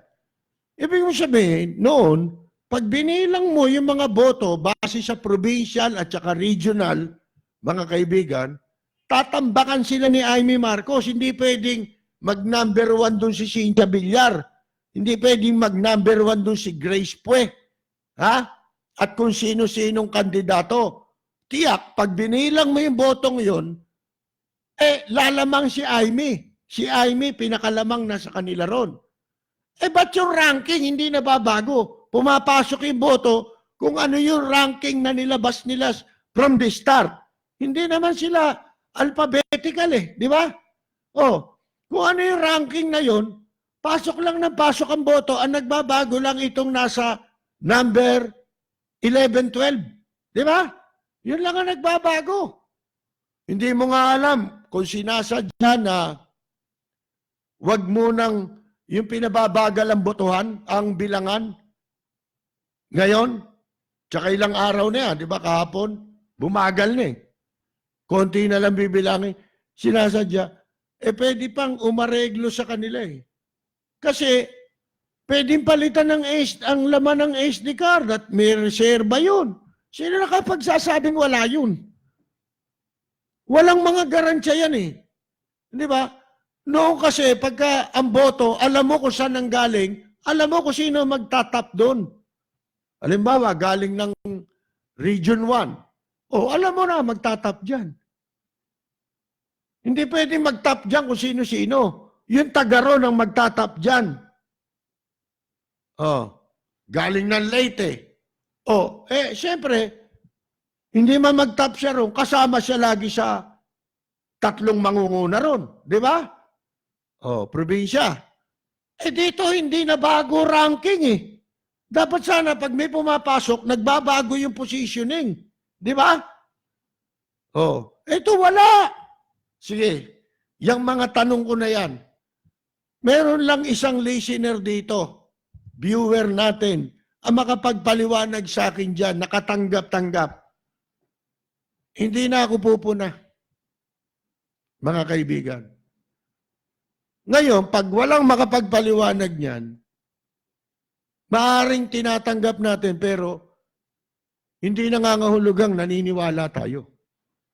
Speaker 6: Ibig mo sabihin, noon, pag binilang mo yung mga boto base sa provincial at saka regional, mga kaibigan, tatambakan sila ni Aimee Marcos. Hindi pwedeng mag-number 1 doon si Cynthia Villar. Hindi pwedeng mag-number 1 doon si Grace Pue. At kung sino-sinong kandidato. Tiyak, pag binilang mo yung botong yun, lalamang si Aimee. Si Aimee, pinakalamang na sa kanila ron. Ba't yung ranking hindi nababago? Pumapasok yung boto kung ano yung ranking na nilabas nila from the start. Hindi naman sila alphabetical di ba? Kung ano yung ranking na yun, pasok lang ng pasok ang boto, ang nagbabago lang itong nasa number 11, 12. Di ba? Yun lang ang nagbabago. Hindi mo nga alam kung sinasadya na wag mo nang yung pinababagal ang botohan, ang bilangan.
Speaker 12: Ngayon, tsaka ilang araw na yan, di ba kahapon, bumagal na eh. Konti na lang bibilangin. Sinasadya, pwede pang umareglo sa kanila eh. Kasi, pwedeng palitan ng ang laman ng SD card at may reserba yun. Sino nakapagsasabing wala yun? Walang mga garantiya yan eh. Di ba? Noon kasi, pagka ang boto, alam mo kung saan ang galing, alam mo kung sino magtatap doon. Halimbawa, galing ng Region 1. O, alam mo na, magtatap dyan. Hindi pwede magtap dyan kung sino-sino. Yung taga-ron ang magtatap dyan. Oh, galing ng Leyte. Oh, siyempre, hindi man mag-top siya ron, kasama siya lagi sa 3 mangunguna ron. Di ba? Oh, probinsya. Dito hindi na bago ranking eh. Dapat sana pag may pumapasok, nagbabago yung positioning. Di ba? Oh, ito wala. Sige, yung mga tanong ko na yan. Meron lang isang listener dito. Viewer natin, ang makapagpaliwanag sa akin dyan, nakatanggap-tanggap. Hindi na ako pupuna, mga kaibigan. Ngayon, pag walang makapagpaliwanag niyan, maaaring tinatanggap natin pero hindi nangangahulugang naniniwala tayo.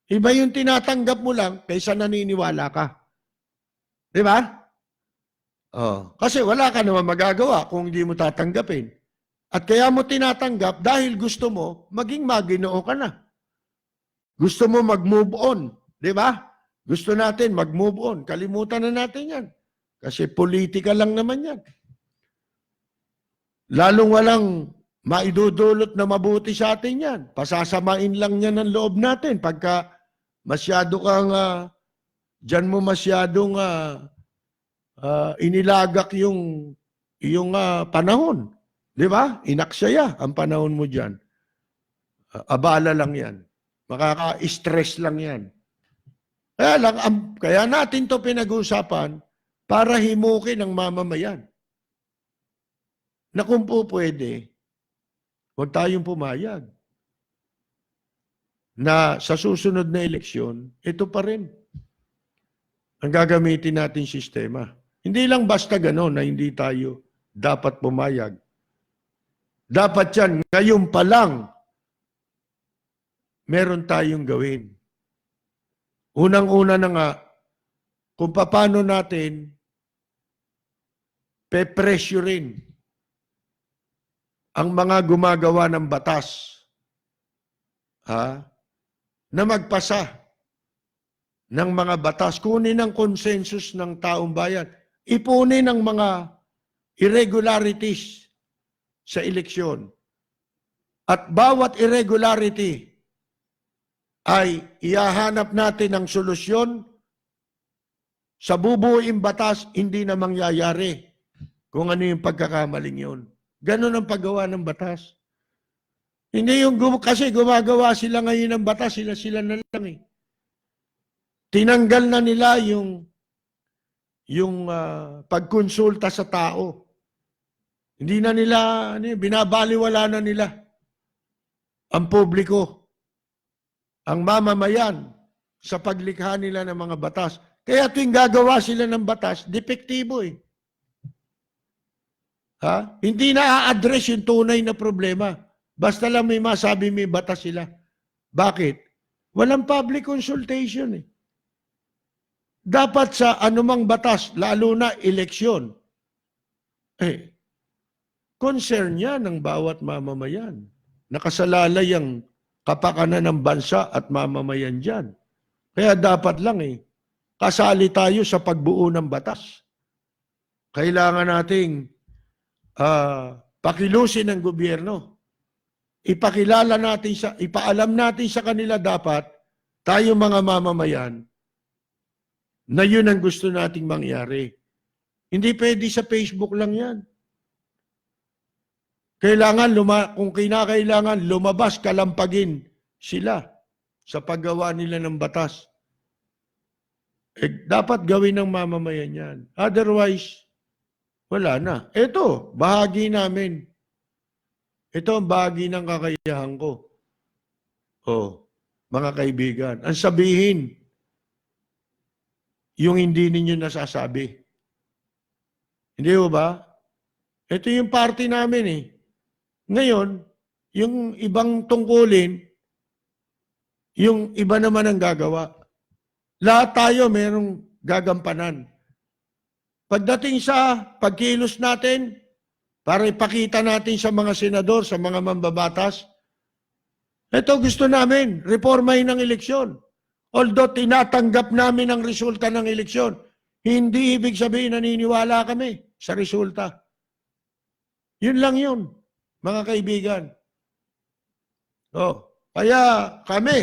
Speaker 12: Iba yung tinatanggap mo lang kaysa naniniwala ka. Di ba? Oh, kasi wala ka naman magagawa kung hindi mo tatanggapin. At kaya mo tinatanggap dahil gusto mo maging maginoo ka na. Gusto mo mag-move on. Di ba? Gusto natin mag-move on. Kalimutan na natin yan. Kasi politika lang naman yan. Lalong walang maidudulot na mabuti sa atin yan. Pasasamain lang yan ang loob natin. Pagka masyado kang, dyan mo masyadong inilagak yung panahon. Di ba? Inaksaya ang panahon mo dyan. Abala lang yan. Makaka-stress lang yan. Kaya natin to pinag-uusapan para himukin ang mamamayan. Na kung po pwede, huwag tayong pumayag na sa susunod na eleksyon, ito pa rin ang gagamitin natin sistema. Hindi lang basta gano'n na hindi tayo dapat pumayag. Dapat yan, ngayon pa lang, meron tayong gawin. Unang-una na nga, kung paano natin pe-pressurein ang mga gumagawa ng batas na magpasa ng mga batas, kunin ang consensus ng taong bayan, ipunin ang mga irregularities sa eleksyon. At bawat irregularity ay ihahanap natin ang solusyon sa bubuing batas, hindi na mangyayari kung ano yung pagkakamaling yun. Ganon ang paggawa ng batas. Hindi yung kasi gumagawa sila ngayon ng batas, sila na lang eh. Tinanggal na nila yung pagkonsulta sa tao. Hindi na nila, binabaliwala na nila ang publiko, ang mamamayan sa paglikha nila ng mga batas. Kaya tuwing gagawa sila ng batas, depektibo eh. Hindi na a-address yung tunay na problema. Basta lang may masabi may batas sila. Bakit? Walang public consultation eh. Dapat sa anumang batas, lalo na eleksyon, concern yan ng bawat mamamayan. Nakasalalay ang kapakanan ng bansa at mamamayan dyan. Kaya dapat lang kasali tayo sa pagbuo ng batas. Kailangan nating pakilusin ng gobyerno. Ipakilala natin ipaalam natin sa kanila dapat, tayo mga mamamayan, na yun ang gusto nating mangyari. Hindi pwede sa Facebook lang yan. Kailangan, kung kinakailangan, lumabas, kalampagin sila sa paggawa nila ng batas. Dapat gawin ng mamamayan yan. Otherwise, wala na. Ito, bahagi namin. Ito ang bahagi ng kakayahan ko. Oh, mga kaibigan, ang sabihin, yung hindi ninyo nasasabi. Hindi ho ba? Ito yung party namin eh. Ngayon, yung ibang tungkulin, yung iba naman ang gagawa. Lahat tayo merong gagampanan. Pagdating sa pagkilos natin, para ipakita natin sa mga senador, sa mga mambabatas, ito gusto namin, reformahin ng eleksyon. Although tinatanggap namin ang resulta ng eleksyon, hindi ibig sabihin naniniwala kami sa resulta. Yun lang yun, mga kaibigan. Kaya kami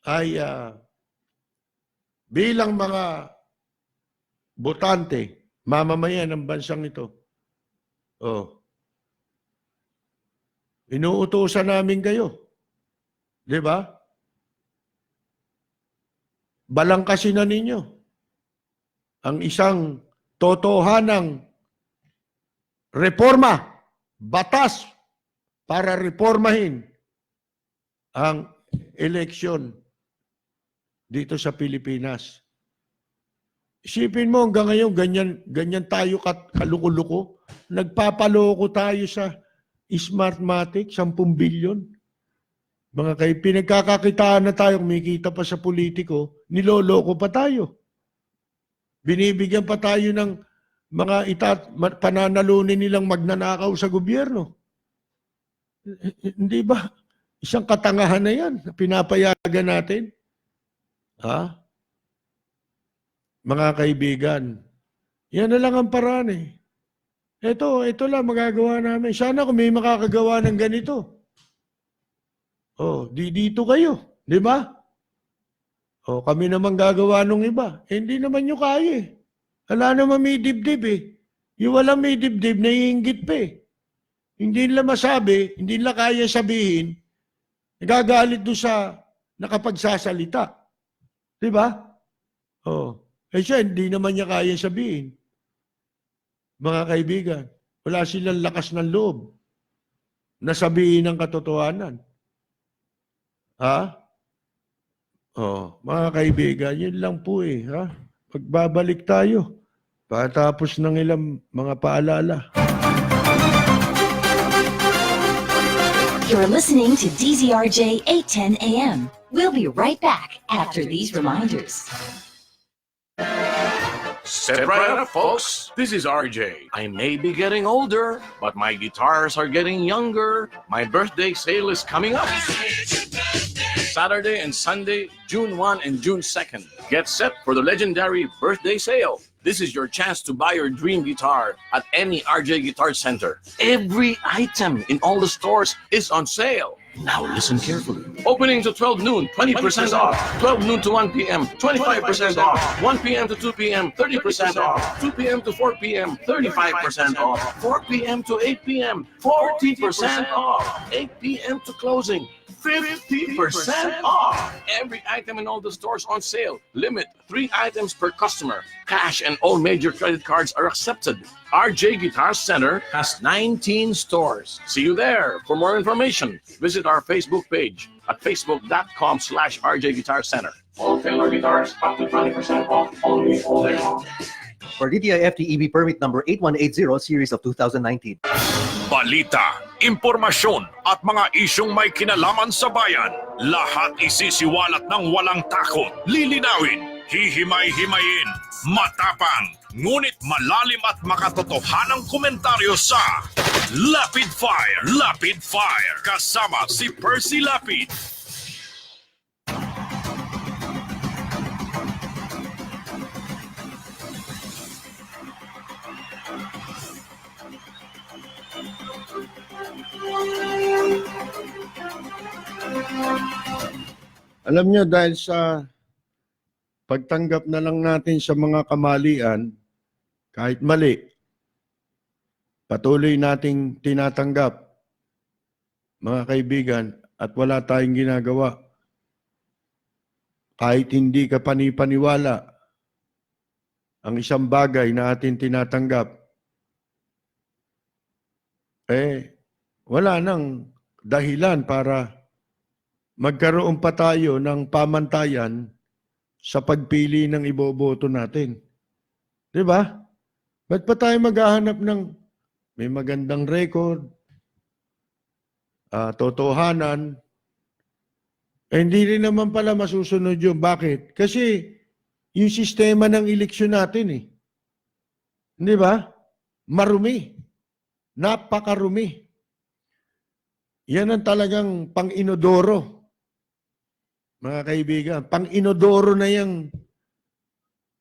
Speaker 12: ay bilang mga botante, mamamayan ng bansang ito, inuutosan namin kayo. Di ba? Balangkasin na ninyo ang isang totohanang reforma, batas para reformahin ang eleksyon dito sa Pilipinas. Isipin mo hanggang ngayon, ganyan tayo kaluko-luko. Nagpapaloko tayo sa Smartmatic, 10 bilyon. Mga pinagkakakitaan na tayo, kumikita pa sa politiko, niloloko pa tayo. Binibigyan pa tayo ng mga pananalunin nilang magnanakaw sa gobyerno. Hindi ba? Isang katangahan na yan, pinapayagan natin. Ha? Mga kaibigan, yan na lang ang paraan eh. Ito lang magagawa namin. Sana kung may makakagawa ng ganito. Dito kayo. Di ba? Kami naman gagawa nung iba. Hindi naman nyo kaya eh. Wala naman may dibdib eh. Yung walang may dibdib, naiinggit pa eh. Hindi nila masabi, hindi nila kaya sabihin, nagagalit doon sa nakapagsasalita. Di ba? Siya, hindi naman niya kaya sabihin. Mga kaibigan, wala silang lakas ng loob na sabihin ang katotohanan. Ha? Mga kaibigan, yun lang po eh. Ha? Pagbabalik tayo. Patapos ng ilang mga paalala.
Speaker 9: You're listening to DZRJ 810 AM. We'll be right back after these reminders.
Speaker 7: Step right up, folks. This is RJ. I may be getting older, but my guitars are getting younger. My birthday sale is coming up. Saturday and Sunday, June 1 and June 2nd. Get set for the legendary birthday sale. This is your chance to buy your dream guitar at any RJ Guitar Center. Every item in all the stores is on sale. Now listen carefully. Opening to 12 noon, 20% off. 12 noon to 1 p.m., 25% off. 1 p.m. to 2 p.m., 30% off. 2 p.m. to 4 p.m., 35% off. 4 p.m. to 8 p.m., 40% off. 8 p.m. to closing, 50% off. Every item in all the stores on sale. Limit 3 items per customer. Cash and all major credit cards are accepted. RJ Guitar Center has 19 stores. See you there. For more information, visit our Facebook page at facebook.com/RJ Guitar Center. All Taylor guitars up to 20% off only all day long.
Speaker 13: For DTI FTEB permit number 8180 series of 2019.
Speaker 7: Balita, impormasyon at mga isyong may kinalaman sa bayan. Lahat isisiwalat ng walang takot. Lilinawin, hihimay-himayin, matapang, ngunit malalim at makatotohanang komentaryo sa Lapid Fire. Lapid Fire. Kasama si Percy Lapid.
Speaker 12: Alam nyo, dahil sa pagtanggap na lang natin sa mga kamalian, kahit mali, patuloy nating tinatanggap, mga kaibigan, at wala tayong ginagawa. Kahit hindi ka panipaniwala, ang isang bagay na ating tinatanggap, wala nang dahilan para magkaroon pa tayo ng pamantayan sa pagpili ng iboboto natin. Di ba? Ba't pa tayo maghahanap ng may magandang record, totohanan, hindi rin naman pala masusunod yun. Bakit? Kasi yung sistema ng eleksyon natin Di ba? Marumi. Napakarumi. Yan ang talagang pang-inodoro. Mga kaibigan, pang-inodoro na yung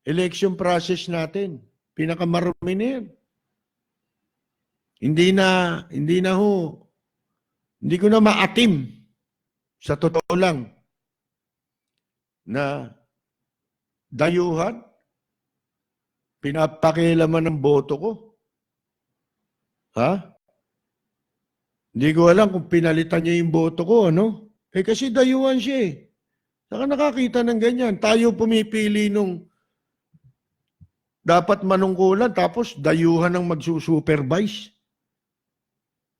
Speaker 12: election process natin. Pinakamarumi na yan. Hindi ko na maatim. Sa totoo lang, na dayuhan, pinapakialaman ng boto ko. Ha? Hindi ko alam kung pinalitan niya yung boto ko, ano? Kasi dayuhan siya Saka nakakita ng ganyan. Tayo pumipili nung dapat manungkulan, tapos dayuhan ang magsusupervise.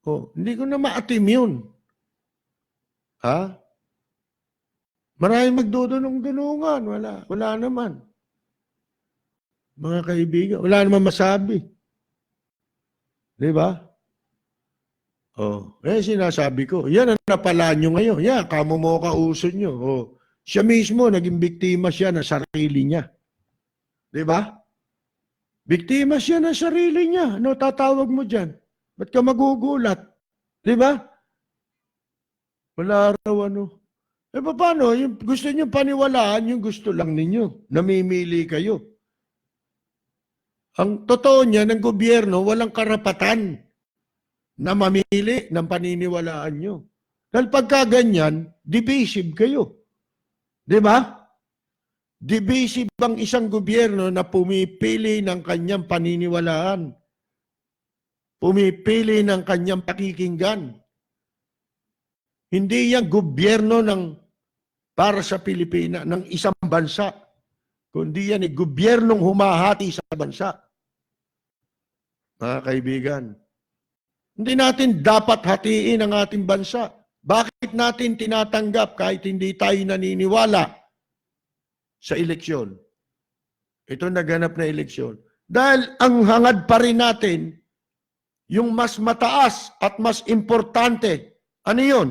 Speaker 12: Hindi ko na maatim yun. Ha? Maraming magdudunong-dunungan. Wala naman. Mga kaibigan, wala naman masabi. Di ba? Sinasabi ko, yan ang napala nyo ngayon. Kamo mo kauso nyo. Siya mismo, naging biktima siya ng sarili niya. Di ba? Biktima siya ng sarili niya. Ano tatawag mo dyan? Ba't ka magugulat? Di ba? Wala raw paano? Yung gusto nyo paniwalaan, yung gusto lang ninyo. Namimili kayo. Ang totoo niya ng gobyerno, walang karapatan na mamili ng paniniwalaan nyo. Dahil pagka ganyan, divisive kayo. Di ba? Divisive ang isang gobyerno na pumipili ng kanyang paniniwalaan. Pumipili ng kanyang pakikinggan. Hindi yan gobyerno para sa Pilipinas, ng isang bansa. Kundi yan gobyernong humahati sa bansa. Mga kaibigan, hindi natin dapat hatiin ang ating bansa. Bakit natin tinatanggap kahit hindi tayo naniniwala sa eleksyon? Ito naganap na eleksyon. Dahil ang hangad pa rin natin, yung mas mataas at mas importante, ano yun?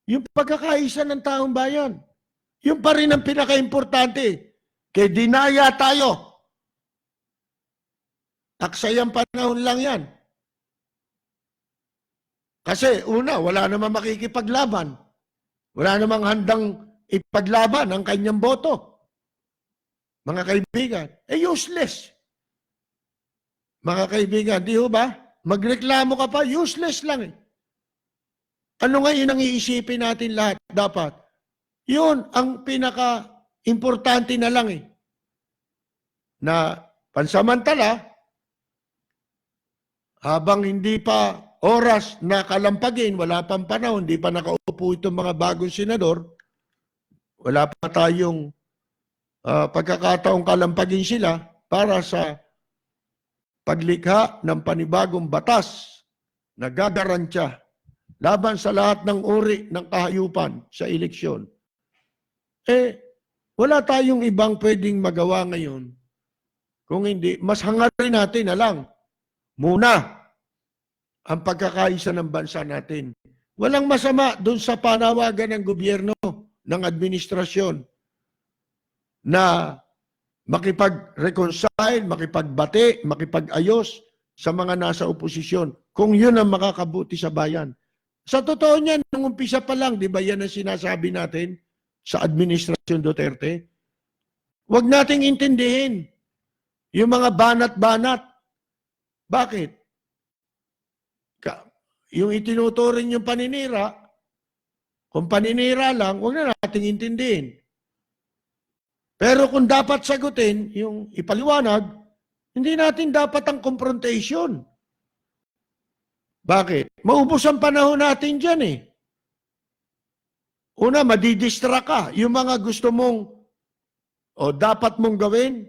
Speaker 12: Yung pagkakaisa ng taong bayan. Yung pa rin ang pinaka-importante. Kaya dinaya tayo. Aksayang panahon lang yan. Kasi una, wala namang makikipaglaban. Wala namang handang ipaglaban ang kanyang boto. Mga kaibigan, useless. Mga kaibigan, di ba? Magreklamo ka pa, useless lang Ano nga yun ang iisipin natin lahat dapat? Yun ang pinaka-importante na lang Na pansamantala, habang hindi pa oras na kalampagin, wala pang panahon, hindi pa nakaupo itong mga bagong senador, wala pa tayong pagkakataong kalampagin sila para sa paglikha ng panibagong batas na gagarantya laban sa lahat ng uri ng kahayupan sa eleksyon. Wala tayong ibang pwedeng magawa ngayon kung hindi, mas hangarin natin na lang muna ang pagkakaisa ng bansa natin. Walang masama doon sa panawagan ng gobyerno, ng administrasyon, na makipag-reconcile, makipagbati, makipag-ayos sa mga nasa oposisyon, kung yun ang makakabuti sa bayan. Sa totoo niyan, nung umpisa pa lang, di ba yan ang sinasabi natin sa administrasyon Duterte? Huwag nating intindihin yung mga banat-banat. Bakit? Yung itinuturing yung paninira, kung paninira lang, huwag na nating intindihin. Pero kung dapat sagutin, yung ipaliwanag, hindi natin dapat ang confrontation. Bakit? Maubos ang panahon natin dyan Una, madidistract ka. Yung mga gusto mong o dapat mong gawin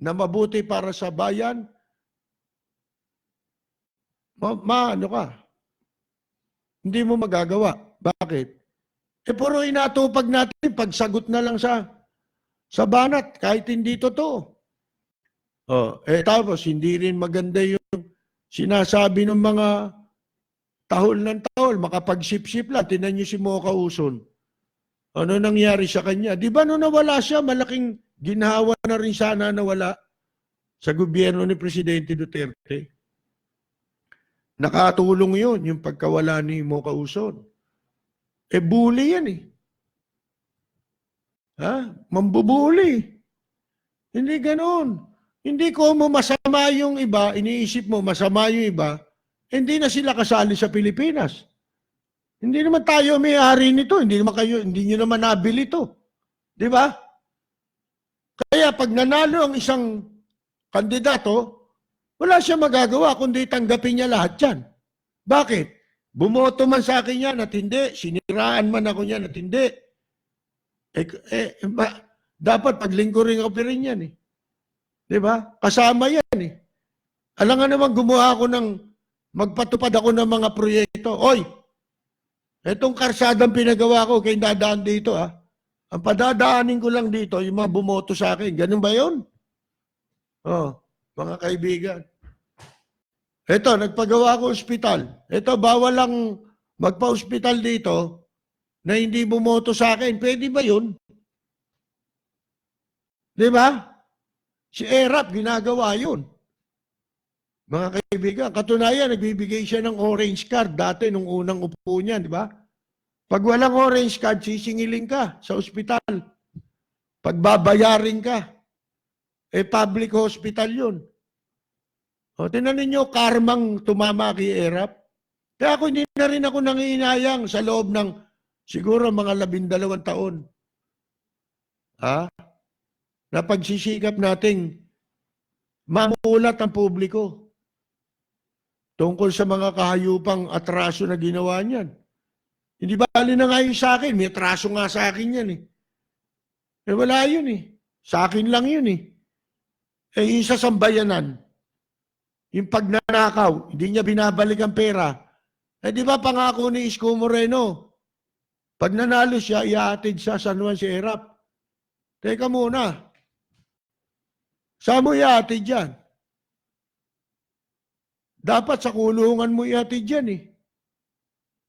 Speaker 12: na mabuti para sa bayan, Hindi mo magagawa. Bakit? Puro inatupag natin, pagsagot na lang sa banat, kahit hindi totoo. Tapos, hindi rin maganda yung sinasabi ng mga tahol ng tahol, makapagsip-sip lang. Tinan niyo si Mocha Uson. Ano nangyari sa kanya? Di ba nung nawala siya, malaking ginhawa na rin sana nawala sa gobyerno ni Presidente Duterte. Nakatulong yun, yung pagkawala ni Mocha Uson. Bully yan eh. Mambubuli. Hindi ganoon. Hindi ko mo masama yung iba, iniisip mo masama yung iba, hindi na sila kasali sa Pilipinas. Hindi naman tayo may-ari nito, hindi niyo naman nabili ito. Di ba? Kaya pag nanalo ang isang kandidato, wala siya magagawa kundi tanggapin niya lahat yan. Bakit? Bumoto man sa akin yan at hindi, siniraan man ako yan at hindi. Dapat paglingkurin ako pa rin yan eh. Di ba? Kasama yan eh. Alam nga naman gumawa ako magpatupad ako ng mga proyekto. Oy, etong karsadang pinagawa ko, kayo dadaan dito Ang padadaanin ko lang dito, yung mga bumoto sa akin. Ganun ba yun? Mga kaibigan. Ito, nagpagawa ko ospital. Ito, bawal lang magpa-ospital dito na hindi bumoto sa akin. Pwede ba yun? Di ba? Si ERAP, ginagawa yun. Mga kaibigan, katunayan, nagbibigay siya ng orange card dati nung unang upo niya, di ba? Pag walang orange card, sisingilin ka sa ospital. Pagbabayarin ka. Public hospital yun. Tinan ninyo, karmang tumama kay ERAP. Kaya ako hindi na rin ako nangihinayang sa loob ng siguro mga 12 taon. Na pagsisikap nating mamulat ang publiko tungkol sa mga kahayupang atraso na ginawa niyan. Hindi bali na nga yun sa akin. May atraso nga sa akin yan eh. Wala yun eh. Sa akin lang yun eh. Isa sa sambayanan, yung pagnanakaw, hindi niya binabalik ang pera. Di ba pangako ni Isko Moreno? Pag nanalo siya, ihatid sa San Juan si ERAP. Teka muna. Saan mo ihatid yan? Dapat sa kulungan mo ihatid yan eh.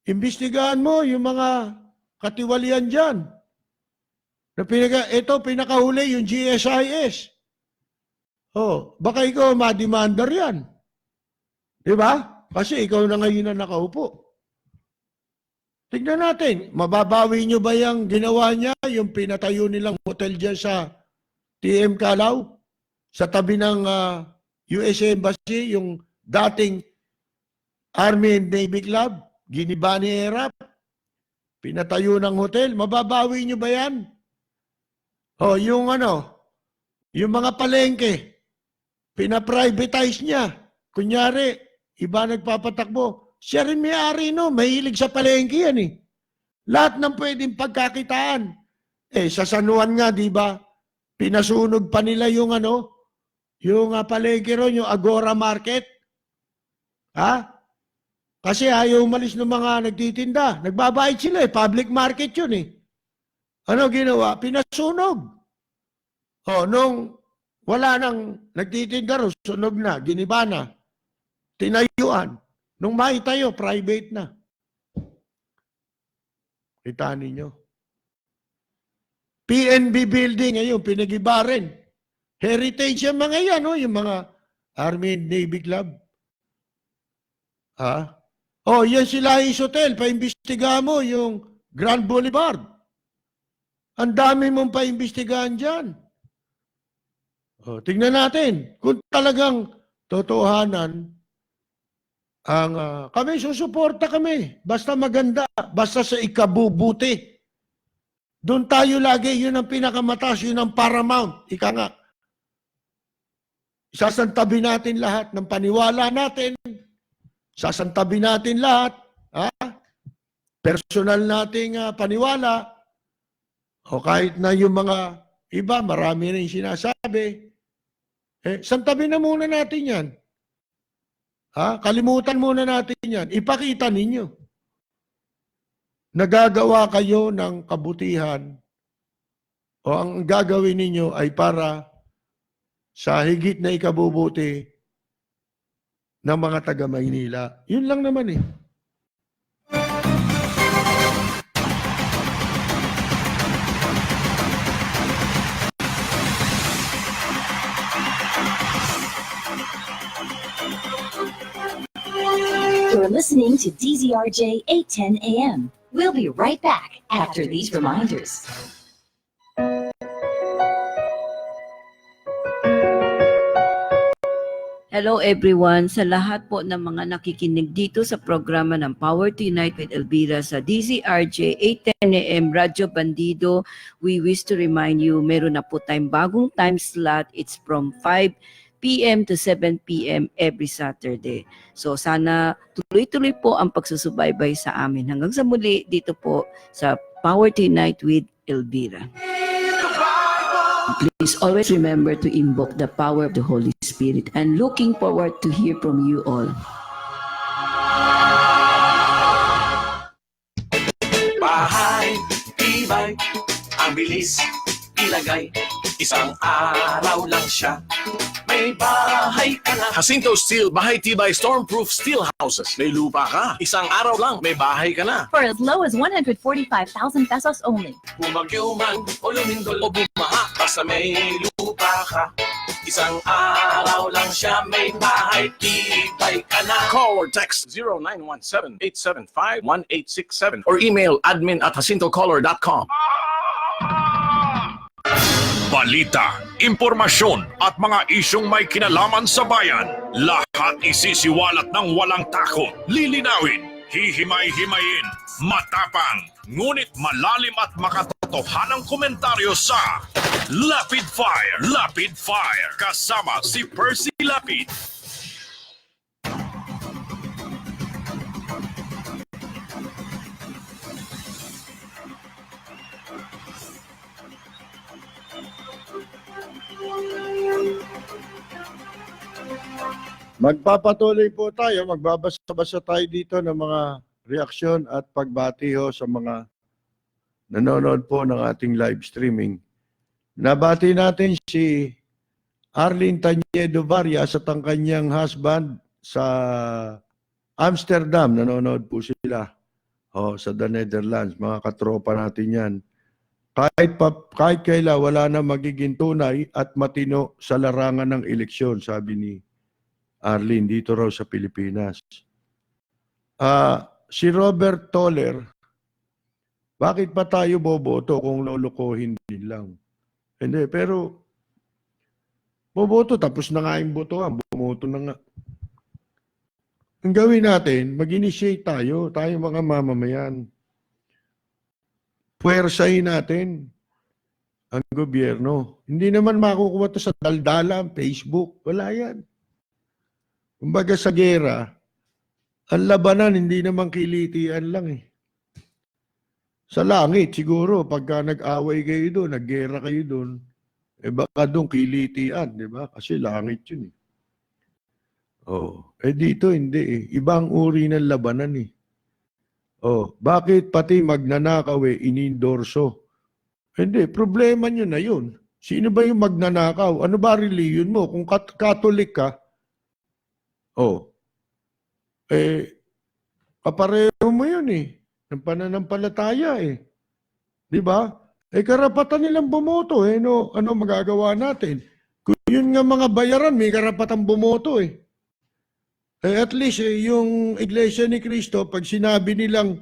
Speaker 12: Imbestigahan mo yung mga katiwalian dyan. Ito, pinakahuli yung GSIS. Baka ikaw mademander yan. Di ba? Kasi ikaw na ngayon na nakaupo. Tignan natin, mababawi nyo ba yung ginawa niya, yung pinatayo nilang hotel dyan sa TM Calao? Sa tabi ng US Embassy, yung dating Army and Navy Club, giniba ni ERAP, pinatayo ng hotel, mababawi nyo ba yan? Yung mga palengke, pina-privatize niya. Kunyari, iba nagpapatakbo. Siya rin may-ari, no? Mahilig sa palengke yan eh. Lahat ng pwedeng pagkakitaan. Sa San Juan nga, di ba? Pinasunog pa nila yung yung palengke ron, yung Agora Market. Kasi ayaw umalis ng mga nagtitinda. Nagbabayad sila eh. Public market yun eh. Ano ginawa? Pinasunog. Nung wala nang nagtitinda ron, sunog na, giniba na, tinayuan. Nung maitayo, private na. Kita ninyo. PNB building ngayon, pinagiba rin. Heritage yung mga yan, yung mga Army and Navy Club. Yan sila Is Hotel, paimbestigahan mo yung Grand Boulevard. Ang dami mong paimbestigahan dyan. Tingnan natin kung talagang totohanan ang kami susuporta kami basta maganda, basta sa ikabubuti. Doon tayo lagi, yun ang pinakamataas, yun ang paramount. Ika nga. Sasantabi natin lahat ng paniwala natin. Sasantabi natin lahat, personal nating paniwala. O kahit na yung mga iba, marami rin sinasabi. Santabi na muna natin yan. Kalimutan muna natin yan. Ipakita ninyo. nagagawa kayo ng kabutihan o ang gagawin ninyo ay para sa higit na ikabubuti ng mga taga Maynila. Yun lang naman eh.
Speaker 9: You're listening to DZRJ 810 AM. We'll be right back after these reminders.
Speaker 14: Hello everyone, sa lahat po ng mga nakikinig dito sa programa ng Power to Unite with Elvira sa DZRJ 810 AM Radyo Bandido, we wish to remind you, meron na po tayong bagong time slot. It's from 5 p.m. to 7 p.m. every Saturday. So sana tuloy-tuloy po ang pagsusubaybay sa amin. Hanggang sa muli dito po sa Power to Unite with Elvira. Please always remember to invoke the power of the Holy Spirit and looking forward to hear from you all.
Speaker 5: Bahay, tibay, ang bilis, ilagay. Isang araw lang siya, may bahay ka na.
Speaker 7: Jacinto Steel Bahay Tibay Stormproof Steel Houses. May lupa ka. Isang araw lang, may bahay ka na.
Speaker 9: For as low as 145,000 pesos only.
Speaker 5: Bumagyo man o lumindol o bumaha, basta may lupa ka. Isang araw lang siya, may bahay, tibay ka na.
Speaker 7: Call or text 0917-875-1867 or email admin@jacintocolor.com. Balita, impormasyon at mga isyong may kinalaman sa bayan. Lahat isisiwalat ng walang takot. Lilinawin, hihimay-himayin, matapang, ngunit malalim at makatotohanang komentaryo sa Lapid Fire. Lapid Fire, kasama si Percy Lapid.
Speaker 12: Magpapatuloy po tayo, magbabasa-basa tayo dito ng mga reaksyon at pagbati ho sa mga nanonood po ng ating live streaming. Nabati natin si Arlene Tañedo Varias at ang kanyang husband sa Amsterdam. Nanonood po sila sa the Netherlands. Mga katropa natin yan. Kahit kailan wala na magiging tunay at matino sa larangan ng eleksyon, sabi ni Arlene, dito raw sa Pilipinas. Si Robert Toller, bakit pa tayo boboto kung lolokohin din lang? Hindi, pero boboto, tapos na nga yung botohan, bumoto na nga. Ang gawin natin, mag-initiate tayo mga mamamayan. Puwersahin natin ang gobyerno. Hindi naman makukuha ito sa daldalan, Facebook, wala yan. Kumbaga sa gera, ang labanan hindi naman kilitian lang eh. Sa langit siguro, pagka nag-away kayo doon, naggera kayo doon, baka doon kilitian, di ba? Kasi langit yun eh. Dito hindi eh. Ibang uri ng labanan eh. Bakit pati magnanakaw inindorso? Hindi, problema nyo na yun. Sino ba yung magnanakaw? Ano ba reliyon mo? Kung Catholic ka, kapareho mo yun eh. Ng pananampalataya eh. Di ba? Karapatan nilang bumoto eh. Ano magagawa natin? Kung yun nga mga bayaran, may karapatan bumoto eh. At least yung Iglesia ni Cristo, pag sinabi nilang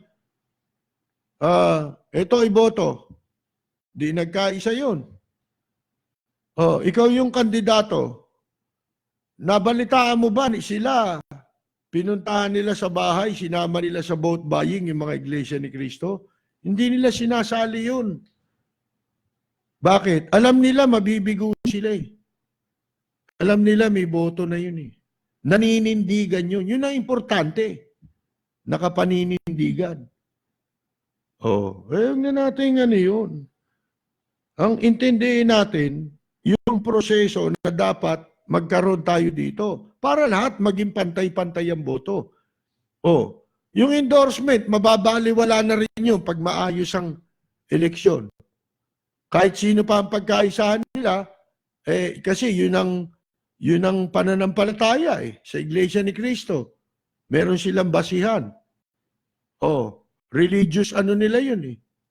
Speaker 12: ito iboto, di nagkaisa yun. Ikaw yung kandidato. Nabalitaan mo ba sila? Pinuntahan nila sa bahay, sinama nila sa vote buying yung mga Iglesia ni Cristo. Hindi nila sinasali yun. Bakit? Alam nila mabibigo sila eh. Alam nila may boto na yun eh. Naninindigan yun. Yun ang importante. Nakapaninindigan. Huwag na natin yun. Ang intindihin natin, yung proseso na dapat magkaroon tayo dito para lahat maging pantay-pantay ang boto. Yung endorsement, mababaliwala na rin yun pag maayos ang eleksyon. Kahit sino pa ang pagkaisahan nila, kasi yun ang pananampalataya sa Iglesia ni Cristo. Meron silang basihan. Religious ano nila yun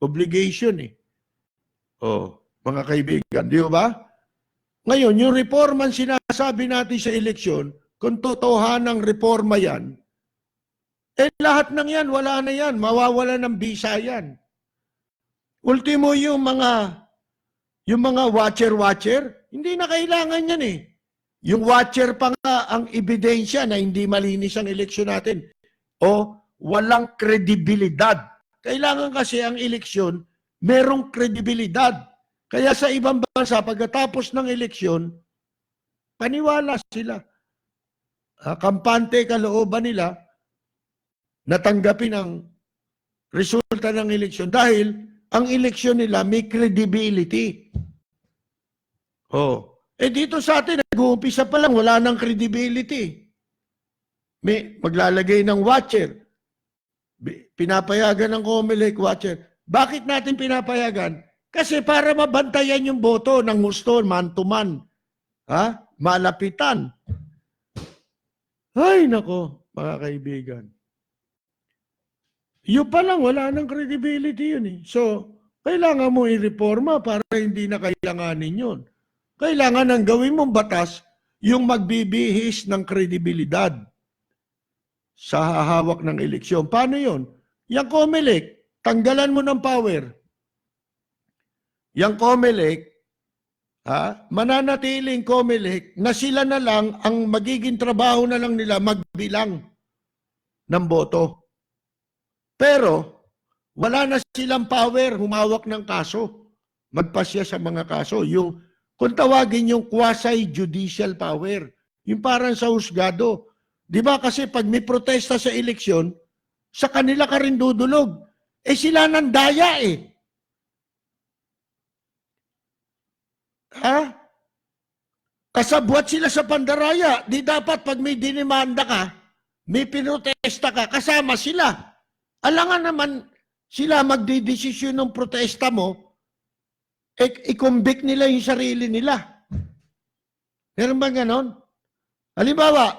Speaker 12: obligation mga kaibigan, di ba? Ngayon, yung reforma sinasabi natin sa eleksyon, kung totohanang reforma yan, lahat ng yan, wala na yan. Mawawala ng bisa yan. Ultimo yung mga watcher, hindi na kailangan yan Yung watcher pa nga ang ebidensya na hindi malinis ang eleksyon natin. O walang kredibilidad. Kailangan kasi ang eleksyon, merong kredibilidad. Kaya sa ibang bansa, pagkatapos ng eleksyon, paniwala sila. Kampante kalooban nila, natanggapin ang resulta ng eleksyon dahil ang eleksyon nila may credibility. Dito sa atin, nag-uumpisa pa lang, wala nang credibility. May maglalagay ng watcher. Pinapayagan ng COMELEC watcher. Bakit natin pinapayagan? Kasi para mabantayan yung boto ng gusto, man to man. Malapitan. Ay, nako, mga kaibigan. Yun pa lang, wala nang credibility yun So, kailangan mo i-reforma para hindi na kailanganin yun. Kailangan ang gawin mong batas yung magbibihis ng kredibilidad sa hahawak ng eleksyon. Paano yun? Yang COMELEC, tanggalan mo ng power. Yang COMELEC, mananatiling COMELEC na sila na lang ang magiging trabaho na lang nila magbilang ng boto. Pero, wala na silang power humawak ng kaso. Magpasya sa mga kaso. Kung tawagin yung quasi-judicial power, yung parang sa husgado. Di ba kasi pag may protesta sa eleksyon, sa kanila ka rin dudulog. Sila nang daya Kasabwat sila sa pandaraya. Di dapat pag may dinimanda ka, may pinotesta ka, kasama sila. Alangan naman sila magdidesisyon ng protesta mo, i-convict nila yung sarili nila. Meron ba ganon? Halimbawa,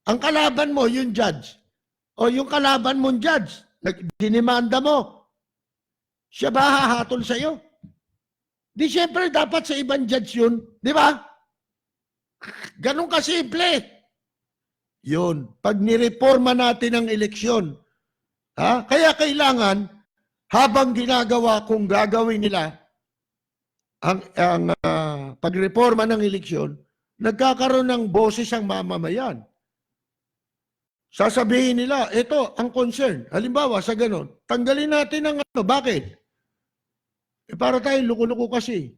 Speaker 12: ang kalaban mo, yung judge, o yung kalaban mong judge, dinimanda mo, siya ba hahatol sa'yo? Di siyempre dapat sa ibang judge yun, di ba? Ganon kasimple. Yun, pag nireforma natin ang eleksyon, kaya kailangan, habang ginagawa kung gagawin nila ang pagreforma ng eleksyon, nagkakaroon ng boses ang mamamayan. Sasabihin nila, ito ang concern. Halimbawa, sa ganon, tanggalin natin ang bakit? Para tayo luko-luko kasi.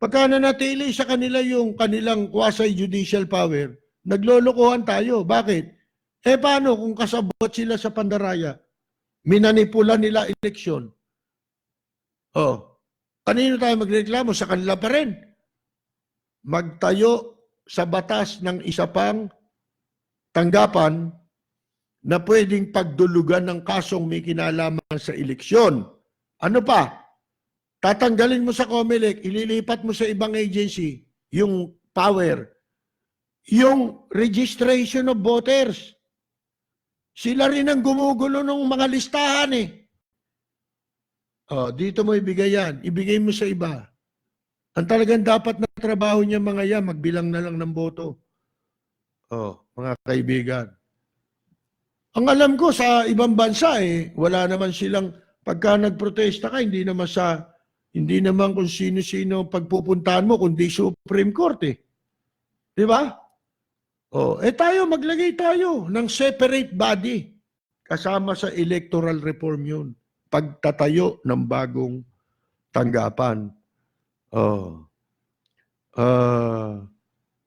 Speaker 12: Pagka nanatili sa kanila yung kanilang quasi-judicial power, naglolokohan tayo. Bakit? Paano kung kasabot sila sa pandaraya? Minanipula nila eleksyon. Kanino tayo magreklamo? Sa kanila pa rin. Magtayo sa batas ng isa pang tanggapan na pwedeng pagdulugan ng kasong may kinalaman sa eleksyon. Ano pa? Tatanggalin mo sa COMELEC, ililipat mo sa ibang agency yung power. Yung registration of voters. Sila rin ang gumugulo ng mga listahan dito mo ibigay yan. Ibigay mo sa iba. Ang talagang dapat na trabaho niya mga yan, magbilang na lang ng boto. Mga kaibigan. Ang alam ko sa ibang bansa wala naman silang, pagka nagprotesta ka, hindi naman kung sino-sino pagpupuntahan mo, kundi Supreme Court Di ba? Tayo, maglagay tayo ng separate body kasama sa electoral reform yun. Pagtatayo ng bagong tanggapan.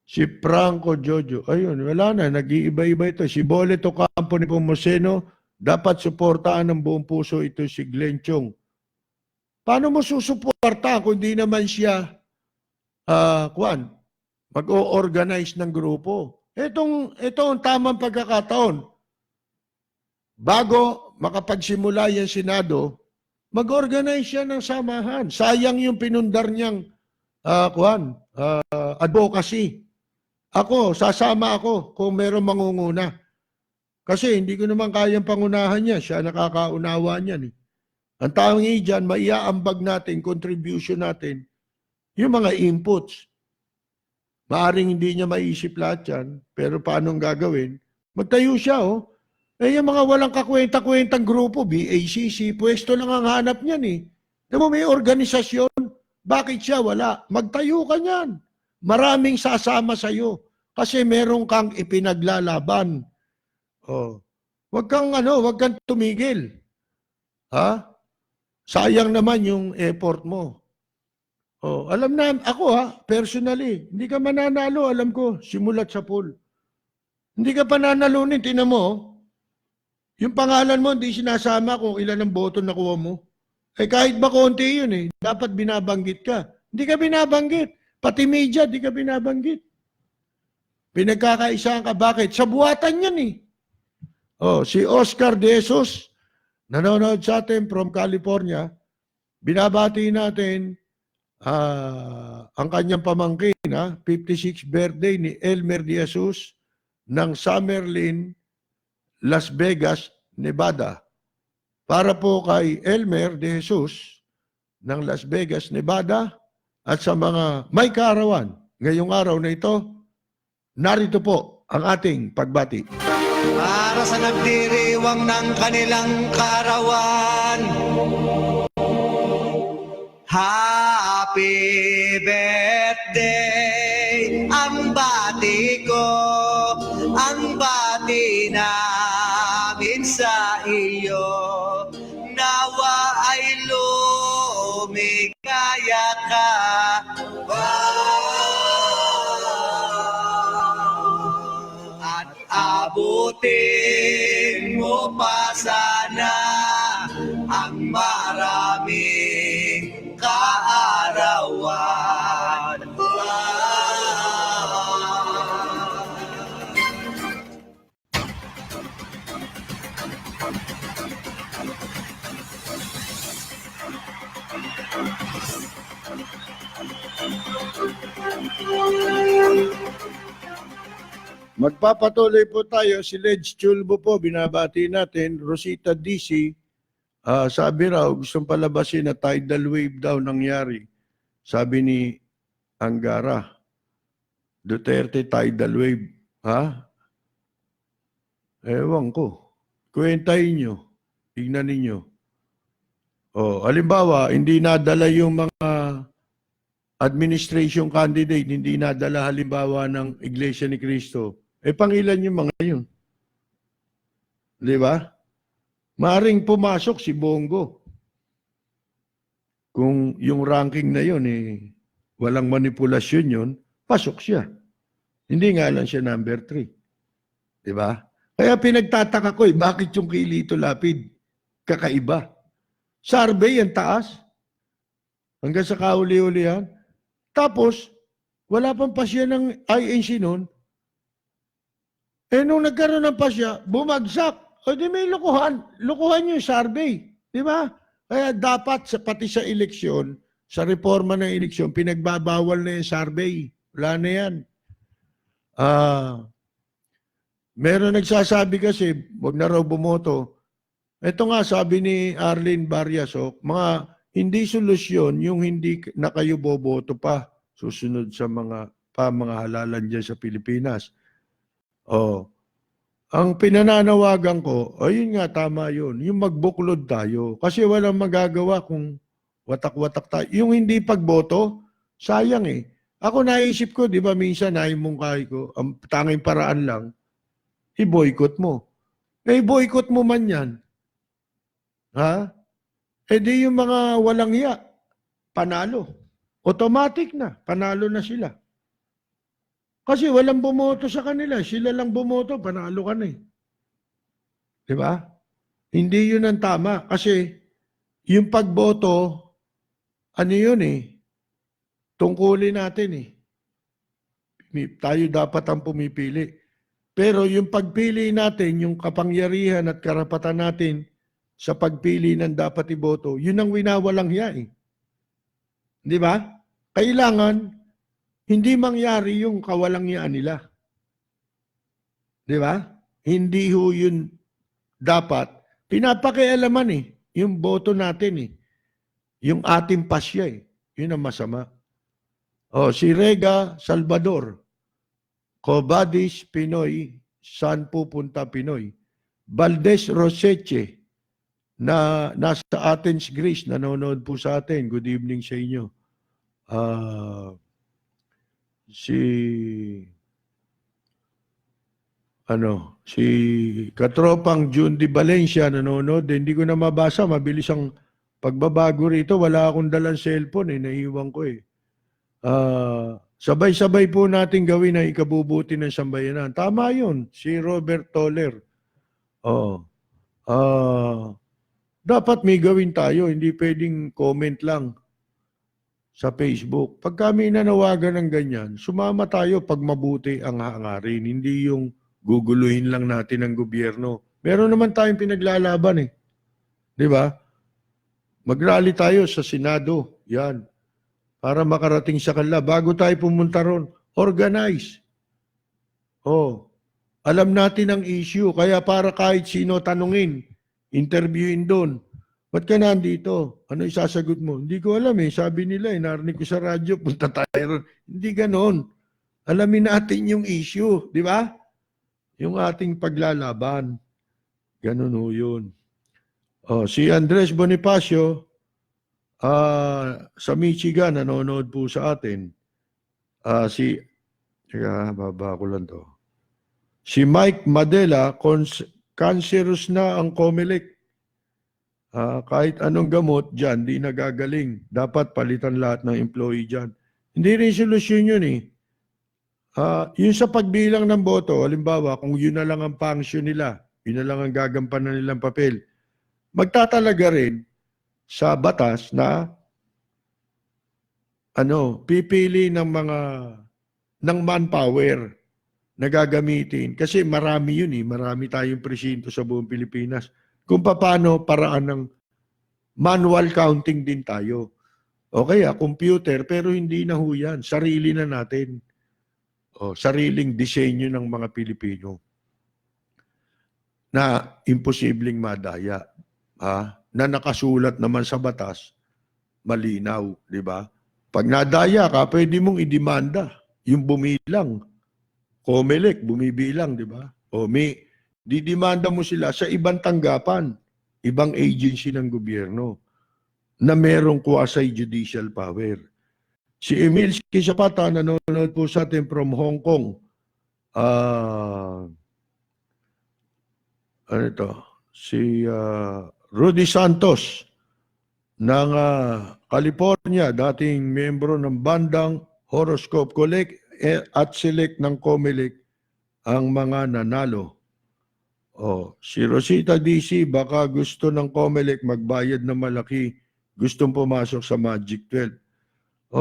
Speaker 12: Si Franco Jojo, ayun, wala na, nag-iiba-iba ito. Si Boleto Campo ni Pomoseno, dapat suportahan ng buong puso ito si Glenn Chong. Paano mo susuporta kung di naman siya mag-o-organize ng grupo? Ito ang tamang pagkakataon. bago makapagsimula yung Senado, mag-organize siya ng samahan. Sayang yung pinundar niyang advocacy. Sasama ako kung meron mangunguna. Kasi hindi ko naman kayang pangunahan niya. Siya nakakaunawa niyan. Ang tangi dyan, maiaambag natin, contribution natin, yung mga inputs. Maaring hindi niya maisip lahat yan, pero paano gagawin? Magtayo siya, oh. Yung mga walang kakwenta-kwentang grupo, BACC, pwesto lang ang hanap niyan, eh. Diba may organisasyon? Bakit siya wala? Magtayo ka niyan. Maraming sasama sa'yo. Kasi meron kang ipinaglalaban. Oh. Wag kang tumigil. Ha? Sayang naman yung effort mo. Oh, alam na ako personally, hindi ka mananalo, alam ko, simulat sa pool. Hindi ka pa nanalunin, tinan mo. Yung pangalan mo hindi sinasama kung ilan ang boto nakuha mo. Kahit ba konti yun dapat binabanggit ka. Hindi ka binabanggit. Pati media, hindi ka binabanggit. Pinagkakaisaan ka. Bakit? Sa buhatan yan Oh, si Oscar De Jesus, nanonood sa atin from California, binabati natin ang kanyang pamangkin, 56th birthday ni Elmer De Jesus ng Summerlin, Las Vegas, Nevada. Para po kay Elmer De Jesus ng Las Vegas, Nevada at sa mga may kaarawan ngayong araw na ito, narito po ang ating pagbati.
Speaker 15: Para sa nagdiriwang ng kanilang kaarawan, happy birthday, ang bati ko, ang bati namin sa iyo, nawa ay lumigaya ka. At abutin mo pa sana ang maraming kaarawan.
Speaker 12: Magpapatuloy po tayo. Si Ledge Chulbo po, binabati natin. Rosita DC, sabi raw, gustong palabasin na tidal wave daw nangyari. Sabi ni Angara, Duterte tidal wave. Ha? Ewan ko. Kwentahin nyo. Tignan ninyo. Halimbawa, hindi nadala yung mga administration candidate, hindi nadala halimbawa ng Iglesia ni Cristo. Pangilan yung mga yun? Di ba? Maaring pumasok si Bongo. Kung yung ranking na yun, walang manipulasyon yun, pasok siya. Hindi nga lang siya number 3. Di ba? Kaya pinagtataka ko, bakit yung kay Lito Lapid kakaiba? Survey, ang taas. Hanggang sa kauli-ulihan. Tapos, wala pang pasya ng INC noon. Nung nagkaroon ng pasya, bumagsak. O di may lukuhan. Lukuhan yung survey. Di ba? Kaya dapat, pati sa eleksyon, sa reforma ng eleksyon, pinagbabawal na yung survey. Wala na yan. Meron nagsasabi kasi, wag na raw bumoto. Ito nga, sabi ni Arlene Barriasok, mga hindi solusyon yung hindi na kayo boboto pa susunod sa mga pamangahalalan dyan sa Pilipinas. Ang pinananawagan ko, ayun nga, tama yun, yung magbuklod tayo. Kasi walang magagawa kung watak-watak tayo. Yung hindi pagboto, sayang Ako naisip ko, di ba, minsan naimungkahi ko, ang tanging paraan lang, i-boycott mo. I-boycott mo man yan. Ha? Di yung mga walang hiya, panalo. Automatic na, panalo na sila. Kasi walang bumoto sa kanila. Sila lang bumoto, panalo ka na Di ba? Hindi yun ang tama. Kasi yung pagboto, ano yun tungkulin natin Tayo dapat ang pumipili. Pero yung pagpili natin, yung kapangyarihan at karapatan natin sa pagpili ng dapat iboto, yun ang winawalang hiya eh. Di ba? Kailangan hindi mangyari yung kawalangyaan nila. Di ba? Hindi ho yun dapat. Pinapakialaman eh, yung boto natin eh. Yung ating pasya eh. Yun ang masama. O, si Rega Salvador, Cobadis Pinoy, saan pupunta Pinoy? Valdez Roseche, na nasa Athens, Greece, nanonood po sa atin. Good evening sa inyo. Si Katropang June Di Valencia nanonood. Hindi ko na mabasa, mabilis ang pagbabago rito. Wala akong dalang cellphone eh, naiiwan ko eh. Sabay-sabay po natin gawin ang ikabubuti ng sambayanan. Tama yun, si Robert Toller. Dapat may gawin tayo, hindi pwedeng comment lang sa Facebook. Pag kami nanawagan ng ganyan, sumama tayo pag mabuti ang hangarin, hindi yung guguluhin lang natin ang gobyerno. Meron naman tayong pinaglalaban eh. Di ba? Mag-rally tayo sa Senado. Yan. Para makarating sa kanila. Bago tayo pumunta ron, organize. Alam natin ang issue. Kaya para kahit sino tanungin, interviewin doon. Ba't ka nandito? Ano isasagot mo? Hindi ko alam eh. Sabi nila eh, narinig ko sa radyo, punta tayo ron. Hindi ganon. Alamin natin yung issue. Di ba? Yung ating paglalaban. Ganon ho yun. Si Andres Bonifacio, sa Michigan, nanonood po sa atin. Baba ko lang to. Si Mike Madela, cancerous na ang Comelec. Kahit anong gamot dyan, di nagagaling. Dapat palitan lahat ng employee dyan. Hindi rin solusyon yun eh. Yung sa pagbilang ng boto, halimbawa, kung yun na lang ang function nila, yun na lang ang gagampanan nilang papel, magtatalaga rin sa batas na pipili ng manpower na gagamitin. Kasi marami yun eh. Marami tayong presinto sa buong Pilipinas. Kung paano paraan ng manual counting din tayo. O kaya computer, pero hindi na ho yan. Sarili na natin. Sariling disenyo ng mga Pilipino na imposibleng madaya. Na nakasulat naman sa batas, malinaw, di ba? Pag nadaya ka, pwede mong idemanda yung bumilang. Comelec, bumibilang, di ba? Didemanda mo sila sa ibang tanggapan, ibang agency ng gobyerno na merong quasi-judicial power. Si Emil Kisapata, nanonood po sa atin from Hong Kong. Si Rudy Santos ng California, dating membro ng bandang Horoscope Collect at Select ng Comelec ang mga nanalo. Si Rosita DC, baka gusto ng Comelec magbayad na malaki, gustong pumasok sa Magic 12.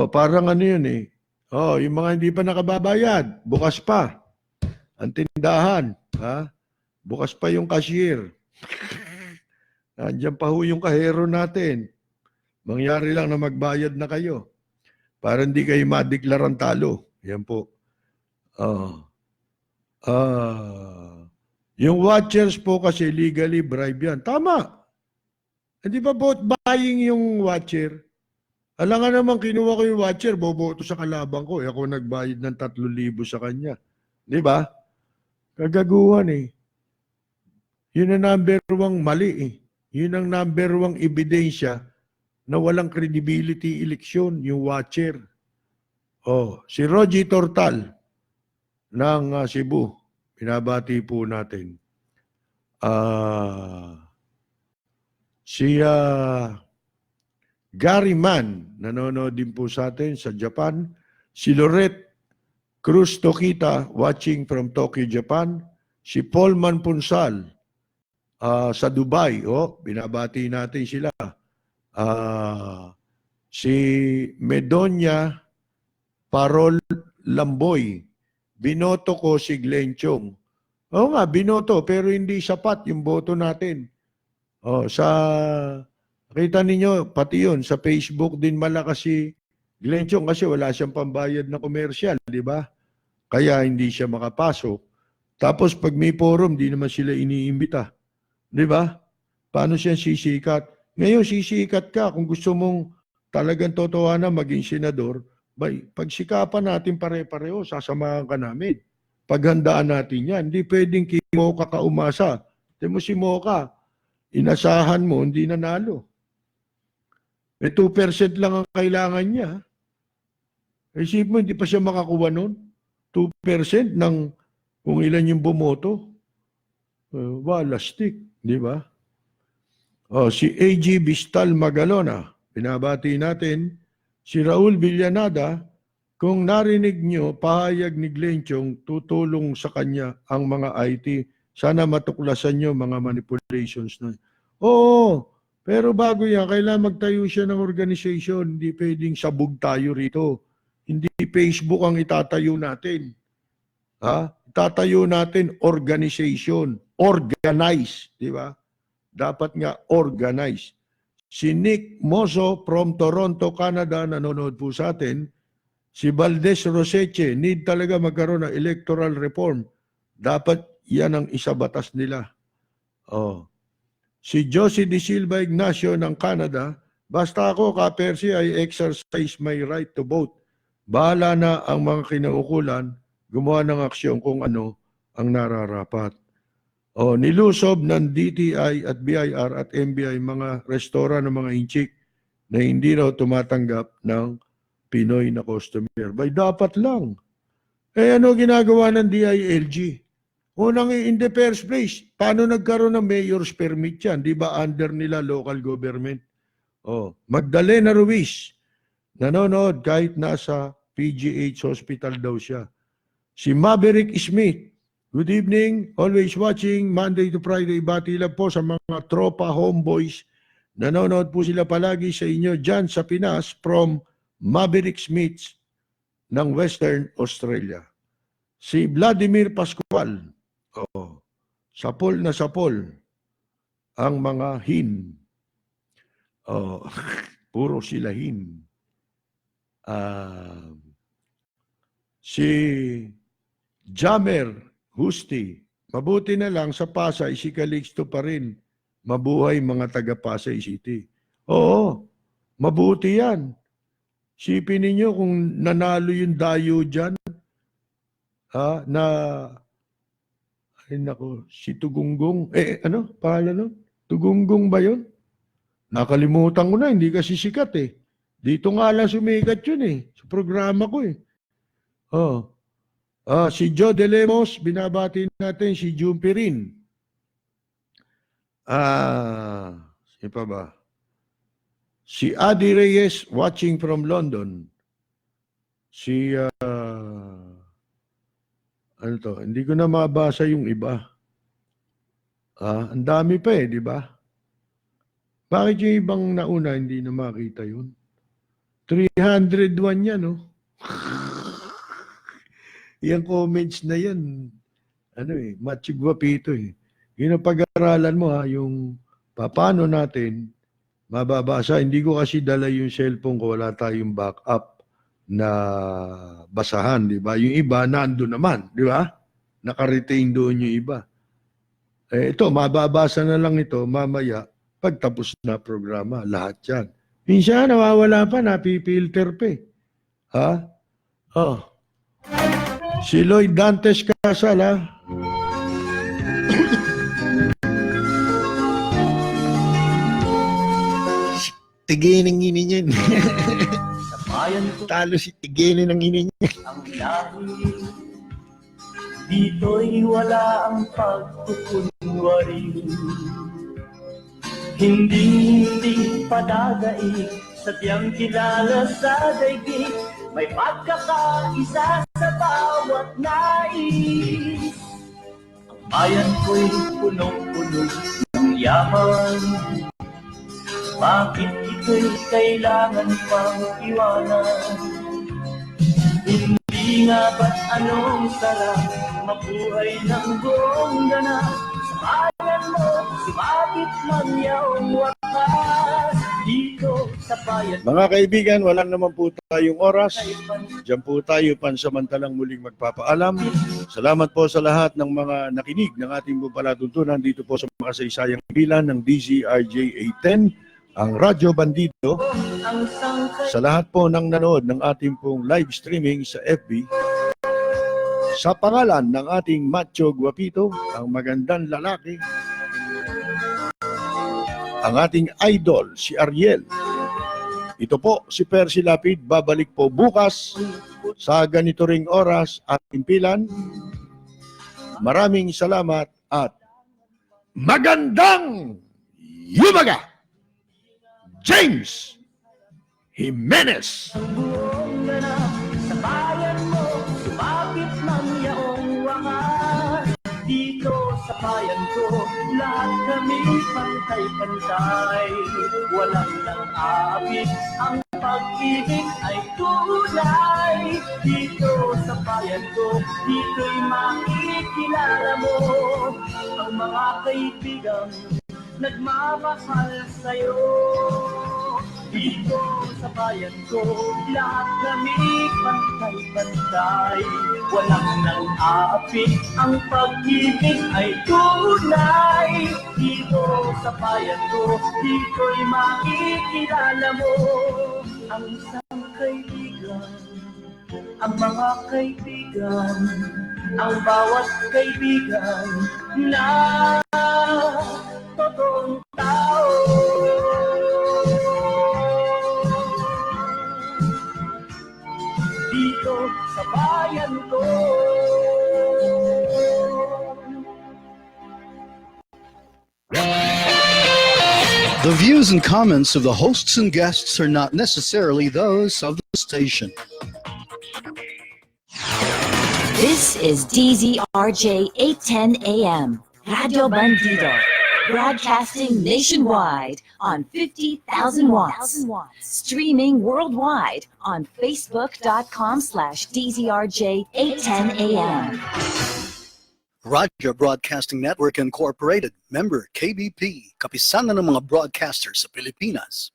Speaker 12: Parang ano yun eh. Yung mga hindi pa nakababayad, bukas pa. Ang tindahan, bukas pa yung cashier. Nandiyan pa ho yung kahero natin. Mangyari lang na magbayad na kayo. Para hindi kayo madeklarang talo. Yan po. Yung watchers po kasi legally bribe yan. Tama. Hindi ba vote buying yung watcher? Alam nga naman, kinuha ko yung watcher, boboto sa kalabang ko. Ako nagbayad ng 3,000 sa kanya. Di ba? Kagaguhan eh. Yun ang number 1 mali eh. Yun ang number 1 ebidensya na walang credibility eleksyon, yung watcher. Si Rogie Tortal ng Cebu. Pinabati po natin. Si Gary Mann, nanonood din po sa atin sa Japan. Si Lorette Cruz Tokita, watching from Tokyo, Japan. Si Paul Manpunsal sa Dubai. Binabati natin sila. Si Medonia Parol Lamboy. Binoto ko si Glenn Chong. Oo nga, binoto, pero hindi sapat yung boto natin. Kita ninyo, pati yun, sa Facebook din malakas si Glenn Chong kasi wala siyang pambayad na komersyal, di ba? Kaya hindi siya makapasok. Tapos pag may forum, di naman sila iniimbita. Di ba? Paano siya sisikat? Ngayon, sisikat ka kung gusto mong talagang totohanan maging senador, pagsikapan natin pare-pareho, sasamahan ka namin. Paghandaan natin yan. Hindi pwedeng kay Mocha ka umasa. Tignan mo si Mocha, inasahan mo, hindi nanalo. May 2% lang ang kailangan niya. Isip mo, hindi pa siya makakuha nun. 2% ng kung ilan yung bumoto. Walastik, di ba? Si A.G. Bistal Magalona, binabati natin. Si Raul Villanada, kung narinig nyo, pahayag ni Glenn Chong, tutulong sa kanya ang mga IT. Sana matuklasan nyo mga manipulations na. Oo, pero bago yan, kailangan magtayo siya ng organization. Hindi pwedeng sabog tayo rito. Hindi Facebook ang itatayo natin. Itatayo natin organization. Organize, di ba? Dapat nga organize. Si Nick Mozo from Toronto, Canada, nanonood po sa atin. Si Valdez Roseche, need talaga magkaroon ng electoral reform. Dapat yan ang isabatas nila. Si Josie De Silva Ignacio ng Canada, basta ako, Ka-Percy, I exercise my right to vote. Bahala na ang mga kinaukulan, gumawa ng aksyon kung ano ang nararapat. Nilusob ng DTI at BIR at MBI mga restaurant ng mga inchik na hindi raw tumatanggap ng Pinoy na customer. Dapat lang. Ano ginagawa ng DILG? Unang in the first place, paano nagkaroon ng mayor's permit yan? Di ba under nila local government? Magdalena Ruiz, nanonood kahit nasa PGH hospital daw siya. Si Maverick Smith, good evening, always watching, Monday to Friday, bati lang po sa mga tropa homeboys. Nanonood po sila palagi sa inyo dyan sa Pinas from Maverick Smith ng Western Australia. Si Vladimir Pascual, sapol na sapol ang mga hin. Puro sila hin. Si Jamer Husti, mabuti na lang sa Pasay, si Calixto pa rin. Mabuhay mga taga Pasay City. Oo, mabuti yan. Sipin ninyo kung nanalo yung dayo dyan, si Tugunggong, ano, pangalan nun? Tugunggong ba yun? Nakalimutan ko na, hindi kasi sikat eh. Dito nga lang sumikat yun sa programa ko si Joe De Lemos, binabati natin si Jumpi rin. Sino pa ba? Si Adi Reyes, watching from London. Si, hindi ko na mabasa yung iba. Ang dami pa di ba? Bakit yung ibang nauna hindi na makita yun? 301 yan, no? Yung comments na yan, matsigwapito Yun ang pag-aralan mo yung paano natin mababasa. Hindi ko kasi dala yung cellphone ko, wala tayong backup na basahan, di ba? Yung iba, nando naman, di ba? Naka-retain doon yung iba. Ito, mababasa na lang ito mamaya pagtapos na programa. Lahat yan. Minsan, nawawala pa, napipilter pa Si Lloyd Dantes Casal, Tiginin ng ini niyan. Talo si Tiginin ng ini niya.
Speaker 15: Ang lahi, dito'y wala ang pagkukunwari. Hindi padadaig, sadyang kilala sa daigdig. May pagkakaisa sa bawat nais. Ang bayan ko'y punong-puno ng yaman. Bakit ito'y kailangan pang iwanan? Hindi nga ba't anong sarap mabuhay ng buong ganap. Sa bayan mo, sumapit man yaong wakas. Dito sa bayan
Speaker 6: Mga kaibigan, wala naman po tayong oras. Diyan po tayo pansamantalang muling magpapaalam. Salamat po sa lahat ng mga nakinig ng ating palatuntunan dito po sa makasaysayang bilan ng DZRJ 810, ang Radyo Bandido. Sa lahat po ng nanood ng ating pong live streaming sa FB, sa pangalan ng ating macho guwapito, ang magandang lalaki, ang ating idol, si Ariel. Ito po si Percy Lapid, babalik po bukas sa ganito ring oras at impilan. Maraming salamat at magandang yumaga! James Jimenez!
Speaker 15: buong ganap. Sa bayan mo, sumapit man yaong wakas. Dito sa bayan ko, lahat kami pantay-pantay. Walang nang-aabis, ang pag-ibig ay tunay. Dito sa bayan ko, dito'y makikilala mo ang mga kaibigang nagmamahal sa'yo. Dito sa bayan ko, lahat kami pantay-pantay. Walang nang-aapit, ang pag-ibig ay tunay. Dito sa bayan ko, dito'y makikilala mo ang isang kaibigan, ang mga kaibigan, ang bawat kaibigan na totoong tao. Dito sa bayan ko.
Speaker 2: The views and comments of the hosts and guests are not necessarily those of the station.
Speaker 9: This is DZRJ 810 AM, Radio Bandido, broadcasting nationwide on 50,000 watts, streaming worldwide on facebook.com/DZRJ 810 AM.
Speaker 2: Radyo Broadcasting Network Incorporated, member KBP, kapisanan ng mga broadcasters sa Pilipinas.